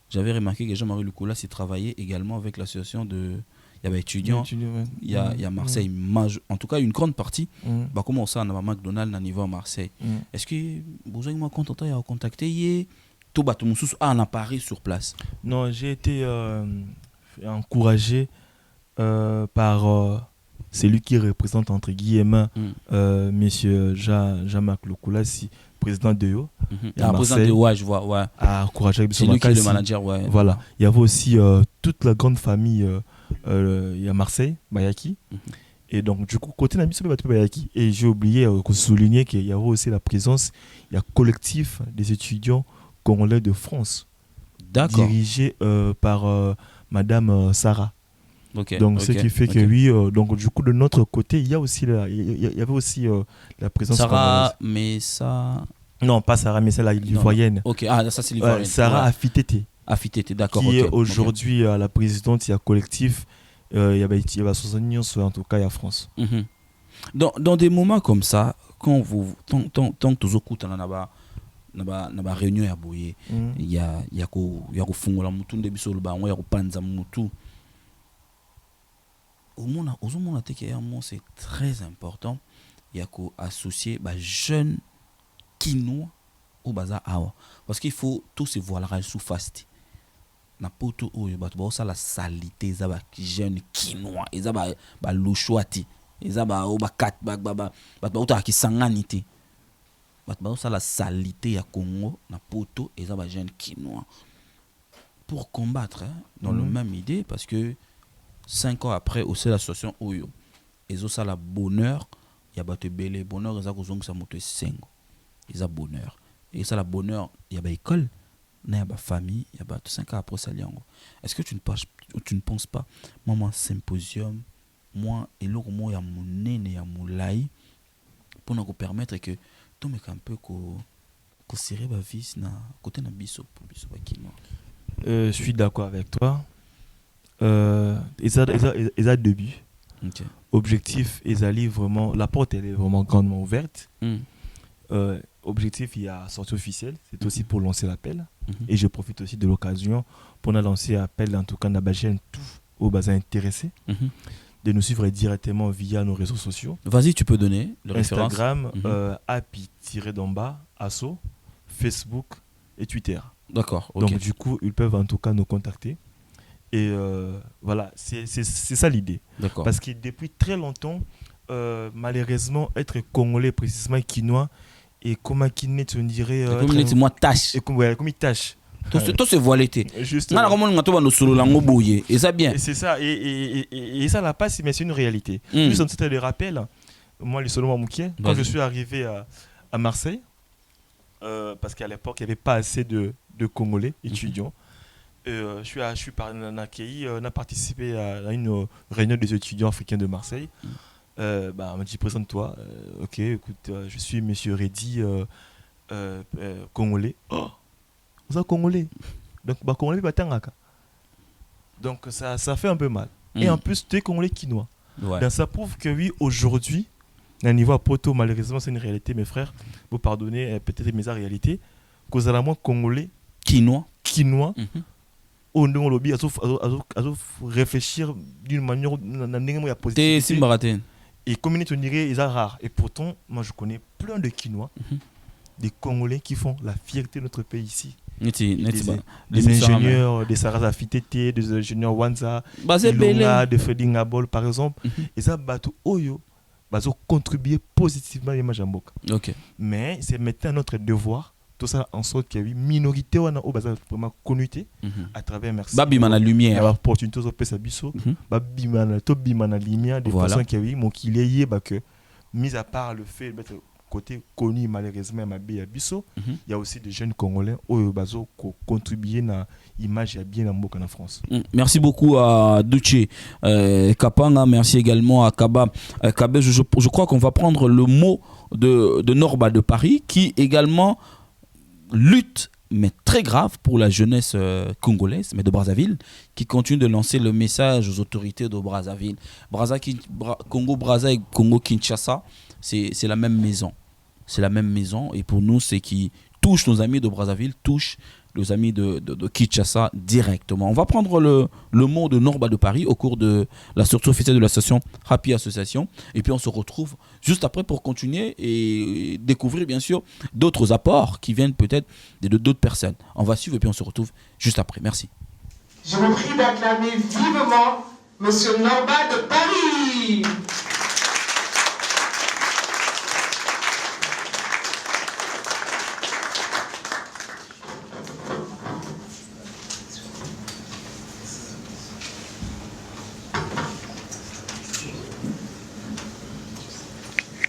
j'avais remarqué que Jean-Marie Lucola s'est travaillé également avec l'association de il y avait étudiants, il y a Marseille, en tout cas une grande partie bah comment ça on a McDonald's à niveau à Marseille. Est-ce que vous avez moi contenté à contacter tout bateau mususu en Paris sur place? Non, j'ai été encouragé par c'est lui qui représente entre guillemets monsieur Jean-Marc Lokolassi, président de Yo. Président de Yo, je vois, ouais. À encourager c'est lui qui est le manager, ouais. Voilà. Il y avait aussi toute la grande famille, il y a Marseille, Bayaki. Et donc, du coup, côté Nabiso Bayaki, et j'ai oublié de souligner qu'il y avait aussi la présence, il y a collectif des étudiants congolais de France. D'accord. Dirigé par Madame Sarah. Donc ce qui fait que oui, donc du coup de notre côté il y a aussi il y avait aussi la présence Sarah Messa. Non, pas Sarah Messa, l'ivoirienne. Ok, ah ça c'est l'ivoirienne. Sarah Afitete. Afitete, d'accord. Qui est aujourd'hui la présidente, il y a collectif, il y avait 70 en tout cas il y a France. Dans des moments comme ça, quand vous tant que tous écoutent na réunion ya boye, il y a ko fungola mutu ndebiso lo ba ya ko panza mutu. C'est très important. Il y a qu'associer les jeunes Kinois au bazar. Parce qu'il faut tous se voir la sous fast. Na poto o ça la salité ça ba jeunes Kinois et ça ba louchouati et ça ba kat ba uta ki sanganité. Ba ça la salité ya Congo na poto et ça ba jeunes Kinois pour combattre dans le même idée parce que 5 ans après aussi l'association Oyo et ça la bonheur il y a battu belé bonheur et ça que ça monte 5 ils a bonheur et ça la bonheur il y a ba école il y a ba famille il y a ba 5 ans après ça liango. Est-ce que tu ne penses pas maman symposium moi et l'autre moi il y a mon nene il y a mon laï pour nous permettre que tout me un peu ko serrer ba vie na côté na biso pour biso ba kino. Je suis d'accord avec toi. Ils ont début. Okay. Objectif, ils allaient vraiment. La porte elle est vraiment grandement ouverte. Objectif, il y a sortie officielle. C'est aussi pour lancer l'appel. Et je profite aussi de l'occasion pour lancer l'appel en tout cas dans la chaîne tout aux bazar intéressés de nous suivre directement via nos réseaux sociaux. Vas-y, tu peux donner le Instagram, Happy-d'en-bas, Asso, Facebook et Twitter. D'accord. Okay. Donc du coup, ils peuvent en tout cas nous contacter. Et voilà, c'est ça l'idée. Parce que depuis très longtemps, malheureusement, être congolais, précisément quinois, et comme un kiné, tu dirais. Comme il tâche. Et comme il tâche. Tout se voile été. Justement. Et ça bien. Et c'est ça. Et ça la passe, mais c'est une réalité. Juste un petit rappel, moi, les Solomon Moukier, quand je suis arrivé à Marseille, parce qu'à l'époque, il n'y avait pas assez de Congolais étudiants. On a participé à une réunion des étudiants africains de Marseille. On m'a dit présente-toi. Ok, écoute, je suis monsieur Reddy, congolais. Oh, vous êtes congolais. Donc, congolais, donc ça fait un peu mal. Et en plus, tu es congolais quinois. Ouais. Donc, ça prouve que oui, aujourd'hui, à un niveau à Poto, malheureusement, c'est une réalité, mes frères. Vous pardonnez peut-être mes réalités. Cause à la moins congolais quinois. Au nom lobby à réfléchir d'une manière positive. Et comme on dirait, ils sont rares. Et pourtant, moi je connais plein de Quinois, des Congolais qui font la fierté de notre pays ici. Des ingénieurs, des Sarasa Fitete, des ingénieurs Wanza, de Freddy Ngabol par exemple. Et ça, Oyo, contribuer positivement à l'image en Boka. Mais c'est maintenant notre devoir. Tout ça en sorte qu'il y a une minorité au bazar vraiment connue à travers merci. Babimana lumière. Opportunité au pesa biso. Babimana to bimana lumière de façon qu'il y a mon qu'il y ait que mis à part le fait d'être côté connu malheureusement ma à biso, il y a aussi des jeunes congolais au bazo qui contribuent à l'image et bien en France. Merci beaucoup à Duché Kapanga, merci également à Kaba. Je crois qu'on va prendre le mot de Norba de Paris qui également lutte, mais très grave pour la jeunesse congolaise, mais de Brazzaville, qui continue de lancer le message aux autorités de Brazzaville. Congo-Brazza et Congo-Kinshasa, c'est la même maison. C'est la même maison, et pour nous, c'est qui touche nos amis de Brazzaville, touche les amis de Kinshasa directement. On va prendre le mot de Norba de Paris au cours de la sortie officielle de l'association Happy Association. Et puis on se retrouve juste après pour continuer et découvrir bien sûr d'autres apports qui viennent peut-être d'autres personnes. On va suivre et puis on se retrouve juste après. Merci. Je vous prie d'acclamer vivement Monsieur Norba de Paris. Merci.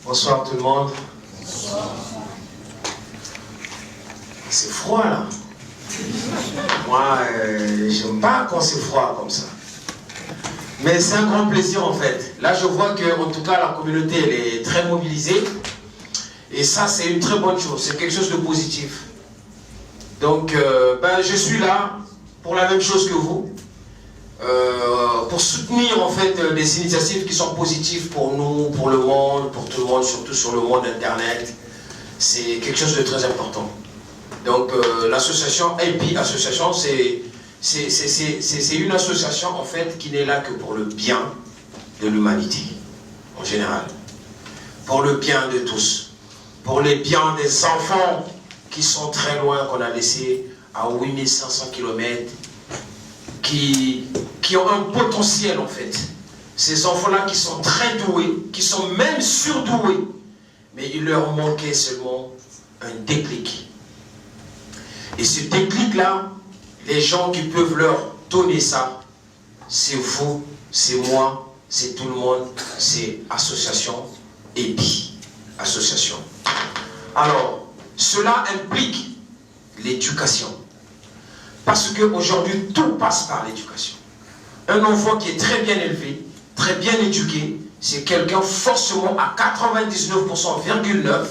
Bonsoir tout le monde. C'est froid là. Moi, j'aime pas quand c'est froid comme ça. Mais c'est un grand plaisir en fait. Là, je vois que en tout cas la communauté elle est très mobilisée. Et ça, c'est une très bonne chose. C'est quelque chose de positif. Donc, je suis là pour la même chose que vous. Pour soutenir en fait des initiatives qui sont positives pour nous, pour le monde, pour tout le monde, surtout sur le monde internet. C'est quelque chose de très important. Donc l'association AP Association, c'est une association en fait qui n'est là que pour le bien de l'humanité en général, pour le bien de tous, pour les biens des enfants qui sont très loin, qu'on a laissés à 8500 km, qui ont un potentiel en fait. Ces enfants-là qui sont très doués, qui sont même surdoués, mais il leur manquait seulement un déclic. Et ce déclic-là, les gens qui peuvent leur donner ça, c'est vous, c'est moi, c'est tout le monde, c'est association EPI, association. Alors, cela implique l'éducation. Parce qu'aujourd'hui, tout passe par l'éducation. Un enfant qui est très bien élevé, très bien éduqué, c'est quelqu'un forcément à 99,9%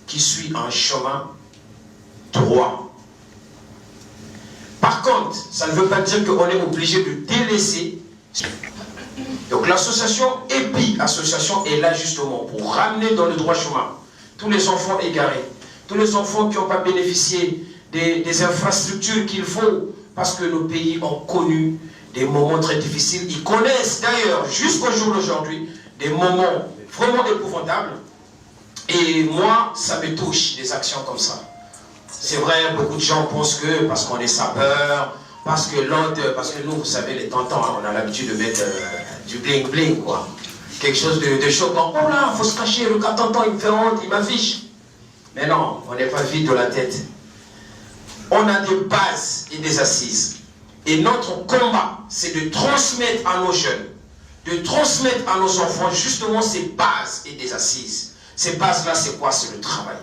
qui suit un chemin droit. Par contre, ça ne veut pas dire qu'on est obligé de délaisser. Donc l'association EPI, association, est là justement pour ramener dans le droit chemin tous les enfants égarés, tous les enfants qui n'ont pas bénéficié des infrastructures qu'il faut, parce que nos pays ont connu des moments très difficiles. Ils connaissent d'ailleurs, jusqu'au jour d'aujourd'hui, des moments vraiment épouvantables. Et moi, ça me touche, des actions comme ça. C'est vrai, beaucoup de gens pensent que parce qu'on est sapeur, parce que nous, vous savez, les tontons, on a l'habitude de mettre du bling bling, quoi. Quelque chose de choquant. Oh là, il faut se cacher, le gars tonton, il me fait honte, il m'affiche. Mais non, on n'est pas vide de la tête. On a des bases et des assises. Et notre combat, c'est de transmettre à nos jeunes, de transmettre à nos enfants justement ces bases et des assises. Ces bases-là, c'est quoi? C'est le travail.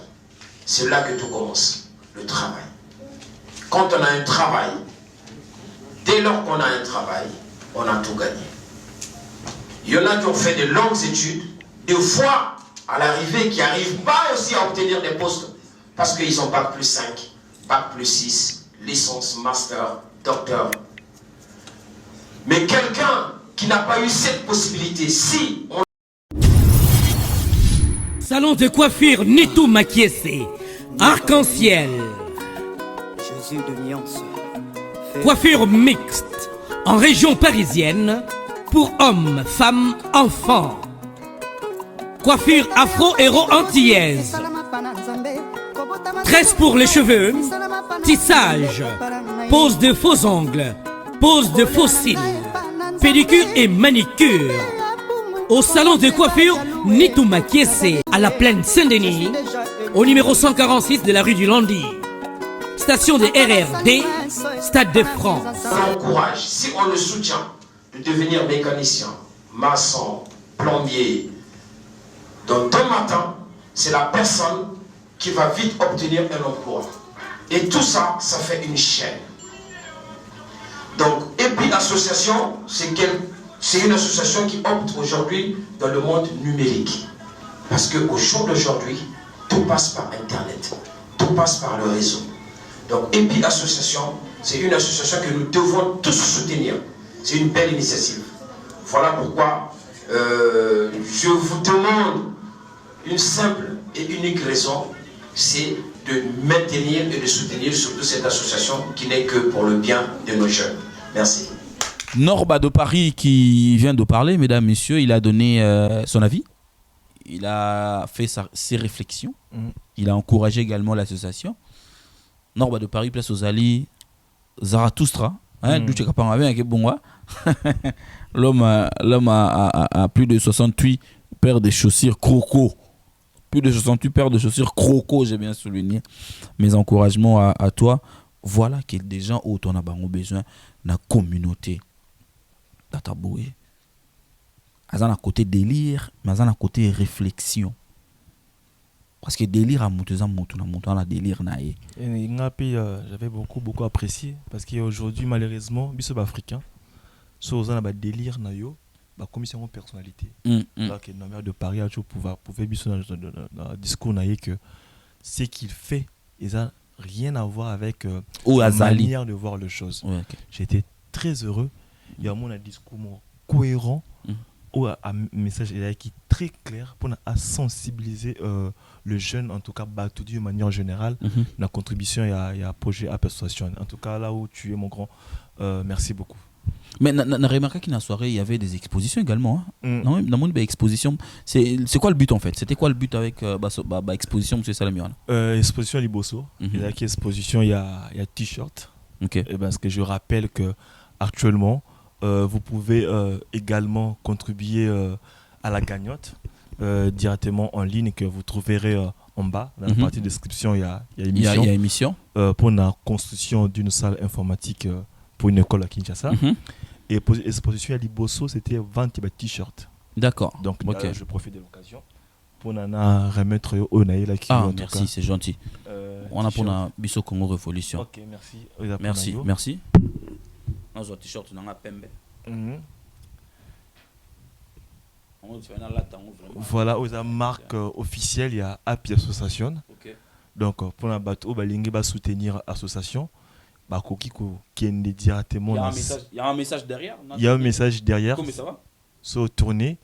C'est là que tout commence, le travail. Quand on a un travail, dès lors qu'on a un travail, on a tout gagné. Il y en a qui ont fait de longues études, des fois, à l'arrivée, qui n'arrivent pas aussi à obtenir des postes, parce qu'ils ont Bac plus 5, Bac plus 6, licence, master, docteur. Mais quelqu'un qui n'a pas eu cette possibilité, si on... Salon de coiffure Nitou Makiese, arc-en-ciel. Jésus de nuance. Coiffure mixte en région parisienne pour hommes, femmes, enfants. Coiffure afro-héro-antillaise. Tresse pour les cheveux, tissage, pose de faux ongles, pose de faux cils, pédicure et manicure. Au salon de coiffure Nitou Makiese à la plaine Saint-Denis, au numéro 146 de la rue du Landy. Station de RRD, Stade de France. On l'encourage, si on le soutient, de devenir mécanicien, maçon, plombier. Dans 2 matins, c'est la personne qui va vite obtenir un emploi. Et tout ça, ça fait une chaîne. Donc, EPI Association, c'est une association qui opte aujourd'hui dans le monde numérique. Parce qu'au jour d'aujourd'hui, tout passe par Internet, tout passe par le réseau. Donc, EPI Association, c'est une association que nous devons tous soutenir. C'est une belle initiative. Voilà pourquoi je vous demande une simple et unique raison, c'est de maintenir et de soutenir surtout cette association qui n'est que pour le bien de nos jeunes. Merci. Norba de Paris qui vient de parler, mesdames, messieurs, il a donné son avis. Il a fait ses réflexions. Il a encouragé également l'association. Norba de Paris, place aux Ali, Zarathustra. L'homme a plus de 68 paires de chaussures croco. Plus de 68 paires de chaussures croco, j'ai bien souligné. Mes encouragements à toi. Voilà que des gens où on a besoin de la communauté. Tataboué. Azan à côté délire, mais azan à côté réflexion. Parce que délire à monter la délire naïe. J'avais beaucoup apprécié parce qu'aujourd'hui malheureusement biso africain so on a délire nayo ba commission de personnalité. Là que le maire de Paris a toujours pouvoir biso dans discours naïe que ce qu'il fait ils a rien à voir avec la manière de voir les choses. Ouais, okay. J'étais très heureux. Il y a un discours cohérent ou un message qui est très clair pour sensibiliser le jeune, en tout cas tout de manière générale, la contribution et à projet à persuasion. En tout cas, là où tu es mon grand, merci beaucoup. Mais on a remarqué qu'à la soirée, il y avait des expositions également. Dans mon exposition, c'est quoi le but en fait? C'était quoi le but avec l'exposition, M. Salamion? Exposition à Liboso. Il y a qui exposition, il y a t-shirt. Okay. Et parce que je rappelle que actuellement, vous pouvez également contribuer à la cagnotte directement en ligne que vous trouverez en bas. Dans la partie description, il y a émission. Il y a émission. Pour la construction d'une salle informatique pour une école à Kinshasa. Et pour l'exposition à Liboso, c'était vente de t-shirts. D'accord. Donc là, je profite de l'occasion pour remettre au Naïla qui merci, c'est gentil. On a pour la Bisso Congo Révolution. Ok, merci. Merci. Dans un t-shirt, on a pembe. Voilà, aux marques officielles, il y a Happy Association. Donc, pour la bateau, il va soutenir l'association. Qui est directement. Il y a un message derrière. Il y a un message derrière. Comment ça va? So, tourner.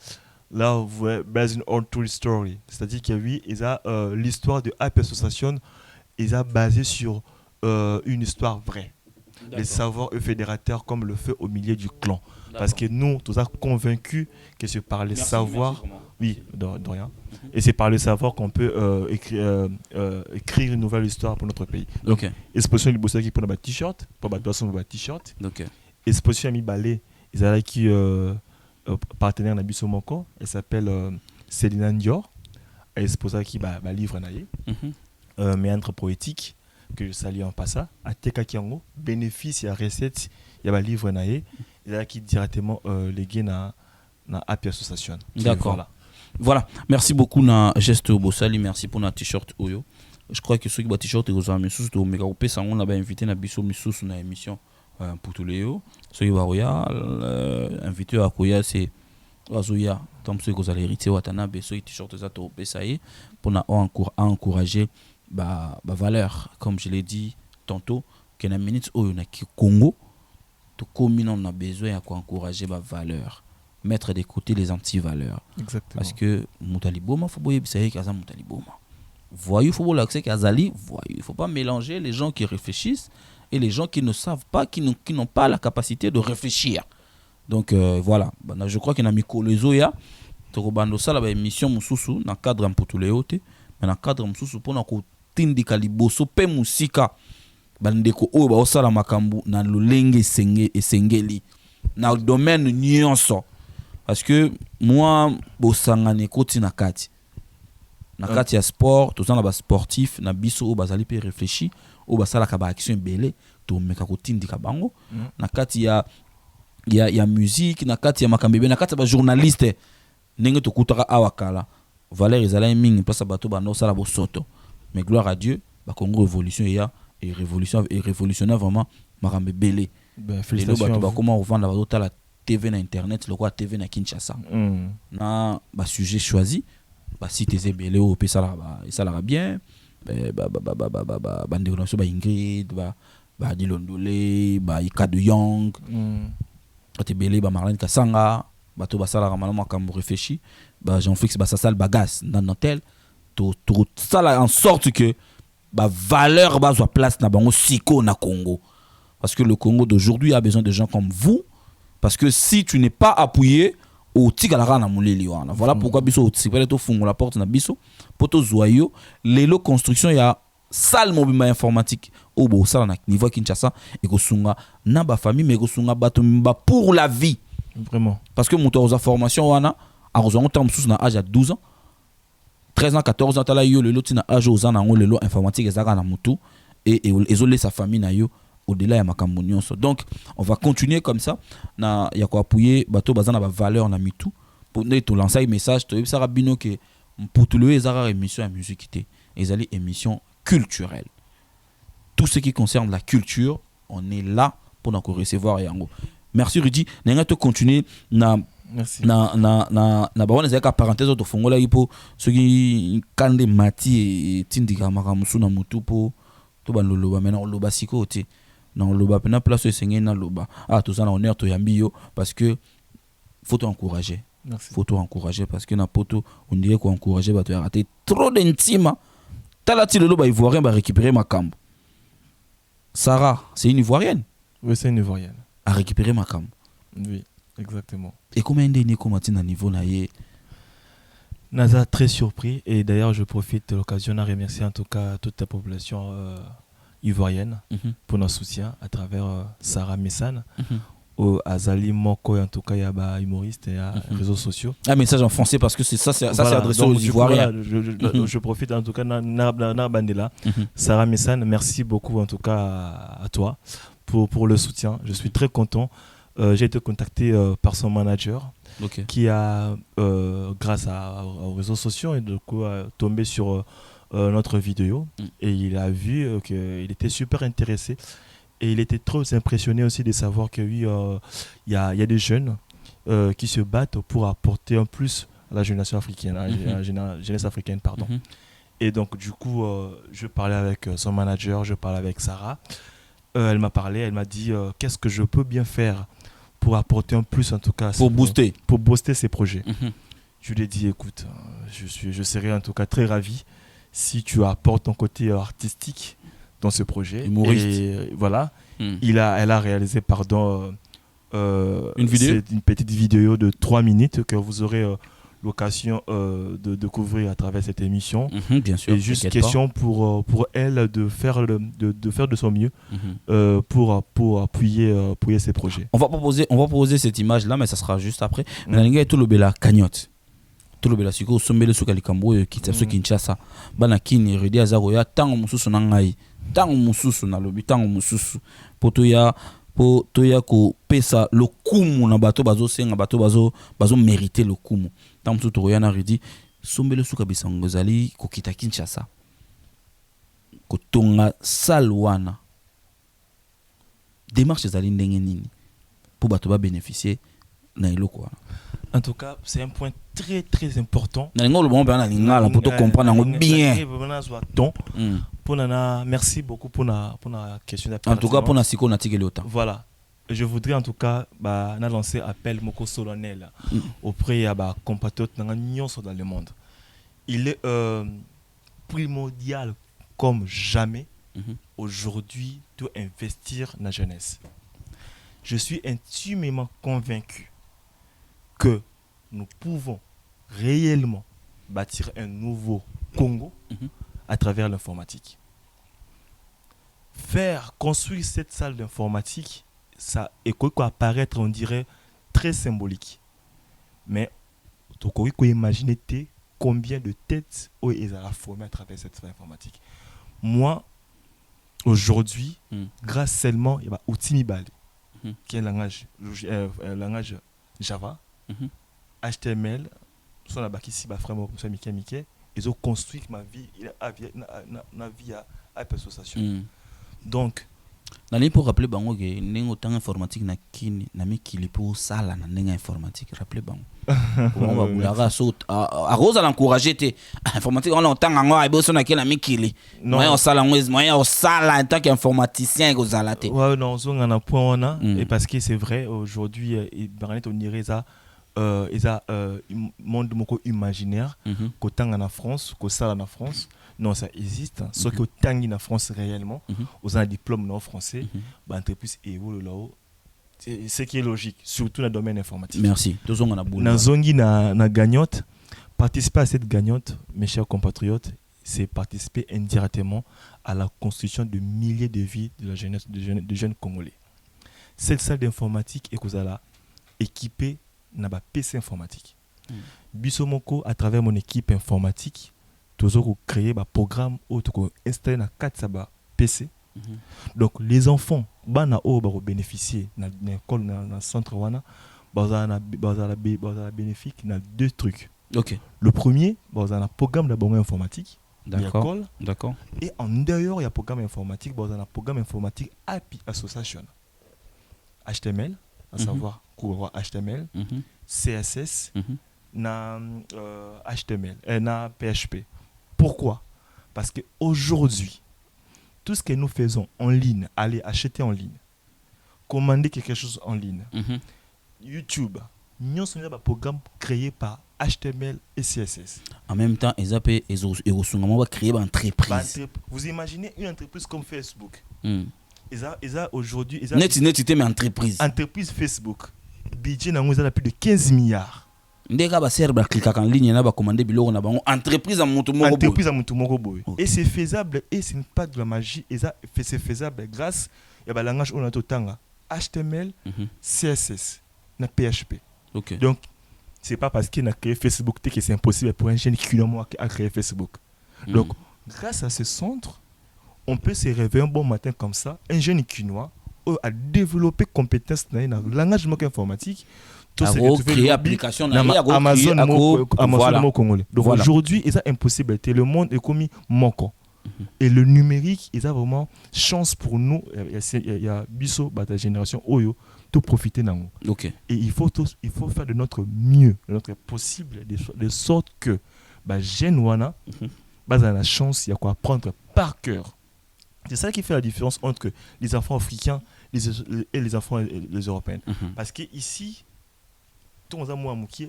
Là, vous voyez, based on true story. C'est-à-dire qu'il y a l'histoire de Happy Association, ils a basé sur une histoire vraie. Les savoirs fédérateurs comme le feu au milieu du clan. Parce que nous, tous sommes convaincus que c'est par les savoirs. Oui, de rien. Et c'est par le savoir qu'on peut écrire une nouvelle histoire pour notre pays. Donc, exposition du qui pour un t-shirt, pour un t-shirt. Exposition Ami Balé, ils ont qui partenaire de Bisso Moko, elle s'appelle Céline Dior. Elle expose qui livre naïe, méandre poétique que je salue en passant. À Teka Kiango, bénéfice et recette, il y a livre naïe, il y a qui directement légué na Happy Association. D'accord. Voilà, merci beaucoup na geste Bossali, merci pour na t-shirt Oyo. Je crois que ceux qui ont t-shirt et aux amis sous Omega OP ça on a invité na Bisso Missou sur na émission pour tous les eux. Ceux qui va invité à Koya c'est Azoya, tant ceux qui ont hérité Watanabe, ceux qui t-shirt ça to OP ça y pour na encourager valeur comme je l'ai dit tantôt que na minute Oyo na Congo tout commune on a besoin à encourager valeur. Mettre de côté les anti-valeurs. Exactement. Parce que Moutaliboma, il faut que ça y ait Moutaliboma. Voyou, il faut l'accès qu'Azali, voyou. Il ne faut pas mélanger les gens qui réfléchissent et les gens qui ne savent pas, qui n'ont pas la capacité de réfléchir. Donc voilà. Je crois qu'il y a mis Kolezoya. Torobando ça la émission Moussoussou dans le cadre pour tous les autres. Mais dans le cadre Moussoussou pour nous tindi kaliboso pe musika. Bandeko o ba osala makambu na lolenge sengeli. Dans le domaine nyonso. Parce que moi, bosangane koti na kati. Na kati ya sport, tout ça na ba sportif, na biso o bazali pe réfléchi, o basala ka ba action belé, to meka kotindi ka bango. Na kati ya musique, na kati ya makambebe, na kati ya ba journaliste. Ndenge to kutaka awakala. Valère ezala mingi place bato ba no sala bo soto. Mais gloire à Dieu, ba Congo révolution et révolutionnaire vraiment makambe belé. Félicitations. Bato ba comment revendre la bato la TV na internet, le quoi TV na Kinshasa. Na ba sujet choisi, ba site ezebele o pe ça la bien. Ba ndeko ba Ingrid, ba Dilondole, ba Ika de Young. Otebele ba Marlène Kasanga, bato ba sala malama comme réfléchi, ba Jean-Félix ba sala bagas dans Nantel, tout ça en sorte que ba valeur ba soit place na bango siko na Congo. Parce que le Congo d'aujourd'hui a besoin de gens comme vous. Parce que si tu n'es pas appuyé, au Tigalara na muleli wana. Voilà pourquoi biso au Tigalara to fungo la porte na biso poto zoyo lelo construction ya salle mobile informatique au bo ça na niveau Kinshasa et ko sunga na ba famille mais ko sunga bato mba pour la vie vraiment parce que mon toza formation wana a rejoint temps sous na âge à 12 ans 13 ans 14 ans tala yo le loti na âge aux ans na le lot informatique ezaka na mutu et isoler sa famille na yo au-delà ya makambo nyonso. Donc on va continuer comme ça na ya ko appuyer bato bazana ba valeur na mitu pour ne to lancer un message to ça rabino que pour tout le ezara émission à musique té ezali émission culturelle. Tout ce qui concerne la culture, on est là pour nous recevoir yango. Merci Rudy. N'enga te continuer na merci na ba wana ka parenthèse to fongola ipo ce qui kande mati et tindika makamusu na mutu po to ba loloba maintenant loba siko te na loba pena place esengé na loba tout ça na honneur to yambio parce que faut t'encourager. Merci. Faut t'encourager parce que na poto on dirait qu'on encourager ba to rater trop d'intime. Talati le loba ivoirien va récupérer ma cambe. Sarah, c'est une ivoirienne. Oui, c'est une ivoirienne. A récupéré ma cambe. Oui, exactement. Et combien d'années comment à niveau là Naza très surpris et d'ailleurs je profite de l'occasion de remercier en tout cas toute la population ivoirienne pour notre soutien à travers Sarah Messane. Azali Moko en tout cas il y a humoriste et réseaux sociaux. Un message en français parce que c'est adressé aux Ivoiriens. Je profite en tout cas na bandela. Sarah Messane, merci beaucoup en tout cas à toi pour le soutien. Je suis très content. J'ai été contacté par son manager qui a grâce aux réseaux sociaux et du coup tombé sur notre vidéo et il a vu qu'il était super intéressé. Et il était trop impressionné aussi de savoir que oui, y a des jeunes qui se battent pour apporter un plus à la jeunesse africaine, jeunesse africaine, pardon. Et donc du coup, je parlais avec son manager, je parlais avec Sarah. Elle m'a parlé, elle m'a dit qu'est-ce que je peux bien faire pour apporter un plus en tout cas pour booster ces projets. Je lui ai dit écoute, je serais en tout cas très ravi si tu apportes ton côté artistique dans ce projet. Humoriste. Et voilà, elle a réalisé une vidéo, une petite vidéo de 3 minutes que vous aurez l'occasion de découvrir à travers cette émission. Bien sûr. Et juste question pour elle de faire de son mieux pour appuyer ses projets. On va proposer cette image là mais ça sera juste après. Nalinga tout le bela cagnotte. Tout le bela siko sombele suka likambo ki tsaso Kinshasa. Bana kini redi azaro ya tango mususu na ngai. Tango mususu na lobi tango mususu. Poto ya ko pesa le kumu na bato bazo senga bato bazo mériter le kumu. Tango mususu to yana redi sombele suka bisango zali ko kita Kinshasa. Ko tonga salwana. Démarche zali ndenge nini pour bato ba bénéficier na iloko wana. En tout cas, c'est un point très très important. Pour te comprendre bien. Merci beaucoup pour la question. En tout cas, pour la psycho, voilà. Je voudrais en tout cas lancer appel moko solennel auprès de mes compatriotes dans le monde. Il est primordial comme jamais aujourd'hui de investir dans la jeunesse. Je suis intimement convaincu que nous pouvons réellement bâtir un nouveau Congo à travers l'informatique. Construire cette salle d'informatique, ça est quoi apparaître, on dirait, très symbolique. Mais tu peux imaginer combien de têtes ils ont formé à travers cette salle informatique. Moi, aujourd'hui, grâce seulement à Outimi Bali, qui est un langage Java, HTML, son abaki si vraiment comme ça Mickey, ils ont construit ma vie na vie à association. Donc nani pour rappeler bango que nengo tanga informatique na kini na mikili pour sala na nenga informatique rappeler bango on va bulaga saute à rose à l'encourager te informatique on tanga ngo aiboso na kina mikili moyen on sala ngwezi moyen on sala en tant qu'informaticien ko zala te ouais non on a point on a et parce que c'est vrai aujourd'hui Barnet on dirait ça monde moko imaginaire ko tanga na France ko sala na France. Non, ça existe. Ce que tangi en France réellement, aux un diplôme non français, l'entreprise évolue là-haut. C'est ce qui est logique, surtout dans le domaine informatique. Merci. Dans Zongi na gagnante, participer à cette gagnante, mes chers compatriotes, c'est participer indirectement à la construction de milliers de vies de la jeunesse, de jeunes Congolais. Cette salle d'informatique est équipée d'un PC informatique. Bisomoko, à travers mon équipe informatique, toujours créer un programme où tu installer dans 4 PC. Donc les enfants bana bénéficier dans l'école dans le centre wana bénéfique dans 2 trucs. OK. Le premier, un programme d'abonnement informatique. D'accord. Et en dehors, il y a un programme informatique, un programme informatique API Association. HTML, à savoir cours HTML, CSS, HTML, PHP. Pourquoi? Parce qu'aujourd'hui, tout ce que nous faisons en ligne, aller acheter en ligne, commander quelque chose en ligne, YouTube, nous avons un programme créé par HTML et CSS. En même temps, ils va créer une entreprise. Vous imaginez une entreprise comme Facebook. Aujourd'hui, entreprise. Entreprise Facebook. Budget n'a plus de 15 milliards. Entreprise à Mutumoroboy. Et c'est faisable, et ce n'est pas de la magie, c'est faisable grâce à langage HTML, CSS, na PHP. Okay. Donc, c'est pas parce qu'il a créé Facebook que c'est impossible pour un jeune qui a créé Facebook. Donc, grâce à ce centre, on peut se réveiller un bon matin comme ça, un jeune Quinois a développé compétences dans le langage informatique. Créer application Amazon congolais. Donc aujourd'hui, il est impossible. Le monde est comme moko. Et le numérique, il a vraiment chance pour nous. Il y a biso bata génération oyo tout profiter d'en. Okay. Et il faut faire de notre mieux, de notre possible, de sorte que jeune wana la chance, il y a quoi apprendre par cœur. C'est ça qui fait la différence entre les enfants africains et les enfants les européens. Parce que ici,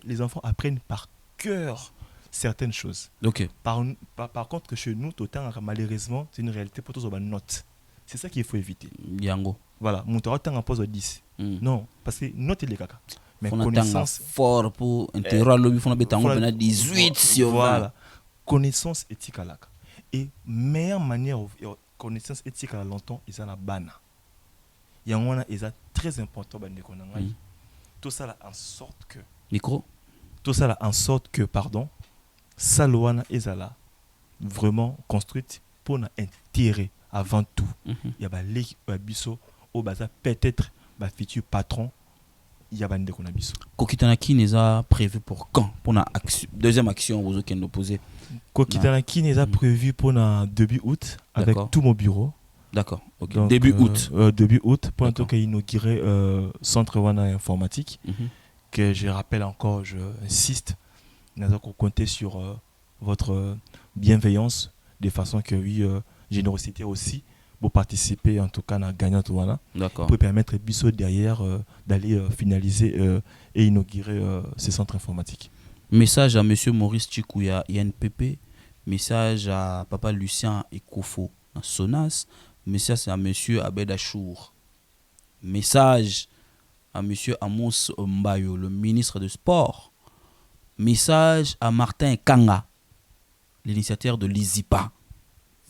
les enfants apprennent par cœur certaines choses. Okay. Par contre, que chez nous, malheureusement, c'est une réalité pour tous les notes. C'est ça qu'il faut éviter. Yango. Voilà, mon temps en pose 10. Non, parce que note les caca. Mais connaissance fort pour intégrer le bifon à 18 sur 20. Voilà. Connaissance éthique à la. Et meilleure manière connaissance éthique à longtemps, ils ont la bana. Il y a un très important tout ça là en sorte que micro. Tout ça là en sorte que Salouana est là vraiment construite pour un intérêt avant tout. Il y a les biso au baza peut-être futur patron. Il y a des qu'on a biso. Kokitanaki n'est pas prévu pour quand pour la deuxième action aux autres nous poser. Kokitanaki n'est pas prévu pour le début août avec tout mon bureau. D'accord. Okay. Donc, début août. Début août pour en tout cas inaugurer centre wana informatique que je rappelle encore, je insiste, nous allons compter sur votre bienveillance de façon que générosité aussi pour participer en tout cas à gagnant wana. D'accord. Pour permettre biso derrière d'aller finaliser et inaugurer ce centre informatique. Message à monsieur Maurice Chikouya INPP, message à papa Lucien Ekofo à Sonas. Message à monsieur Abed Achour. Message à monsieur Amos Mbayo, le ministre de Sport. Message à Martin Kanga, l'initiateur de l'IZIPA.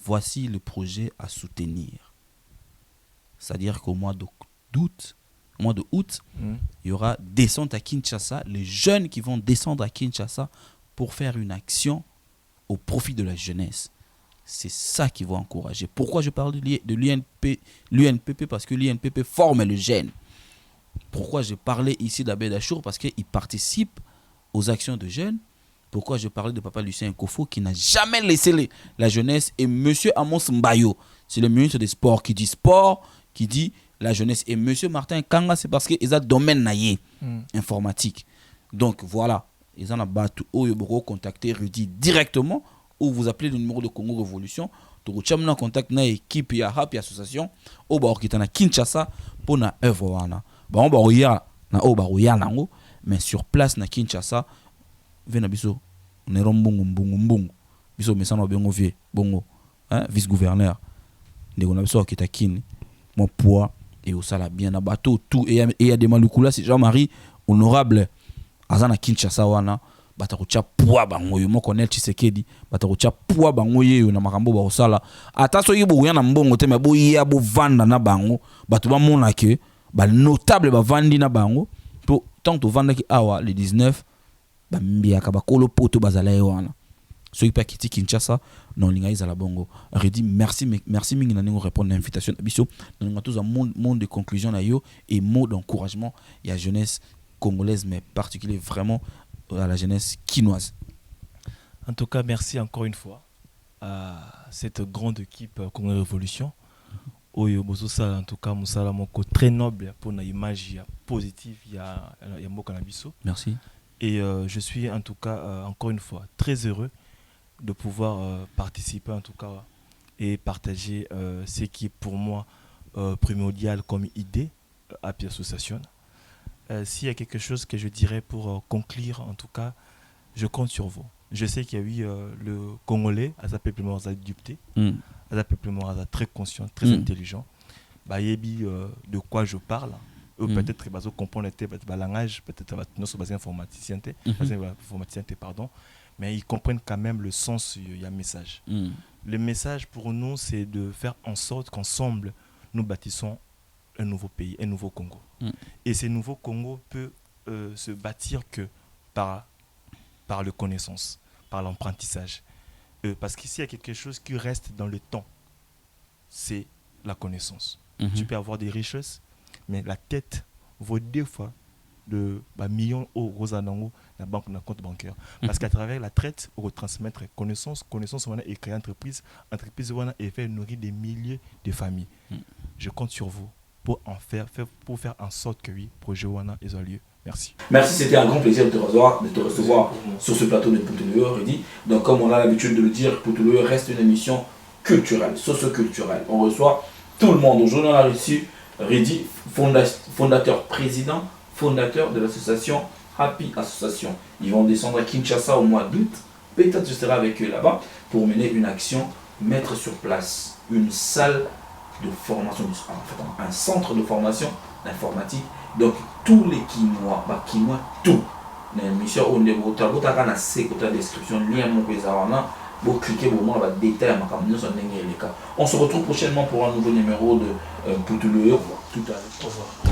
Voici le projet à soutenir. C'est-à-dire qu'au mois d'août, il y aura descente à Kinshasa, les jeunes qui vont descendre à Kinshasa pour faire une action au profit de la jeunesse. C'est ça qui va encourager. Pourquoi je parle de l'UNPP? Parce que l'UNPP forme le jeune. Pourquoi je parlais ici d'Abed Achour? Parce qu'il participe aux actions de jeunes. Pourquoi je parlais de papa Lucien Nkofo qui n'a jamais laissé la jeunesse? Et monsieur Amos Mbayo, c'est le ministre des Sports qui dit sport, qui dit la jeunesse. Et monsieur Martin Kanga, c'est parce qu'ils ont domaine naïe informatique. Donc voilà, ils en ont battu. Ils ont contacté Rudy directement. Ou vous appelez le numéro de Congo Révolution, tu avez un contact avec l'équipe et l'association, ou qui est à Kinshasa pour une œuvre. Mais sur place à Kinshasa, vice-gouverneur, mon poids et au salaire bien abattu tout et il y a des maloukoula c'est Jean-Marie honorable à Kinshasa wana batakotia poa bango yo mo connaître Tshisekedi batakotia poa bango yo na makambo ba osala ata so yibo ya na mbongo te me bo ya bo vanda na bango bato ba mona ke ba notable ba vandi na bango pour tant to vanda ki awa le 19 ba mbiaka ba kolo poto bazala wana so ipa kiti Kinshasa non linga izala bongo redi merci mingi na ningo répondre à l'invitation biso na tous un monde de conclusion na yo et mot d'encouragement il y a jeunesse congolaise mais particulier vraiment à la jeunesse quinoise. En tout cas, merci encore une fois à cette grande équipe Congo Révolution. Oyo bozosa en tout cas musala moko très noble pour une image positive il y a moko na biso. Merci. Et je suis en tout cas encore une fois très heureux de pouvoir participer en tout cas et partager ce qui est pour moi primordial comme idée à Pierre Association. S'il y a quelque chose que je dirais pour conclure, en tout cas, je compte sur vous. Je sais qu'il y a eu le Congolais, à sa peuple mort, à dupté, à sa peuple mort, très conscient, très intelligent. Bah, de quoi je parle. Peut-être qu'ils vont comprendre le langage, peut-être qu'ils sont basés informaticien, pardon, mais ils comprennent quand même le sens du message. Le message pour nous, c'est de faire en sorte qu'ensemble, nous bâtissons un nouveau pays, un nouveau Congo. Et ce nouveau Congo peut se bâtir que par la connaissance, par l'apprentissage. Parce qu'ici, il y a quelque chose qui reste dans le temps. C'est la connaissance. Tu peux avoir des richesses, mais la tête vaut 2 fois de millions d'euros dans la banque, dans le compte bancaire. Parce qu'à travers la traite, on va transmettre connaissance on a créé entreprise on a fait nourrir des milliers de familles. Je compte sur vous pour faire en sorte que oui, projet Wana ait lieu. Merci. Merci, c'était un grand plaisir de te recevoir sur ce plateau de Poutoulou Redi. Donc comme on a l'habitude de le dire, Poutoulou reste une émission culturelle, socio-culturelle. On reçoit tout le monde. Aujourd'hui on a reçu Redi, fondateur de l'association Happy Association. Ils vont descendre à Kinshasa au mois d'août. Peut-être je serai avec eux là-bas pour mener une action, mettre sur place une salle de formation, un centre de formation d'informatique. Donc tous les Kinois, tout. L'émission on est au tableau, t'as qu'à la description, lien mon pézawana, vous cliquez au moins le détail, on se retrouve prochainement pour un nouveau numéro de Poutoulou. Tout à l'heure. Au revoir.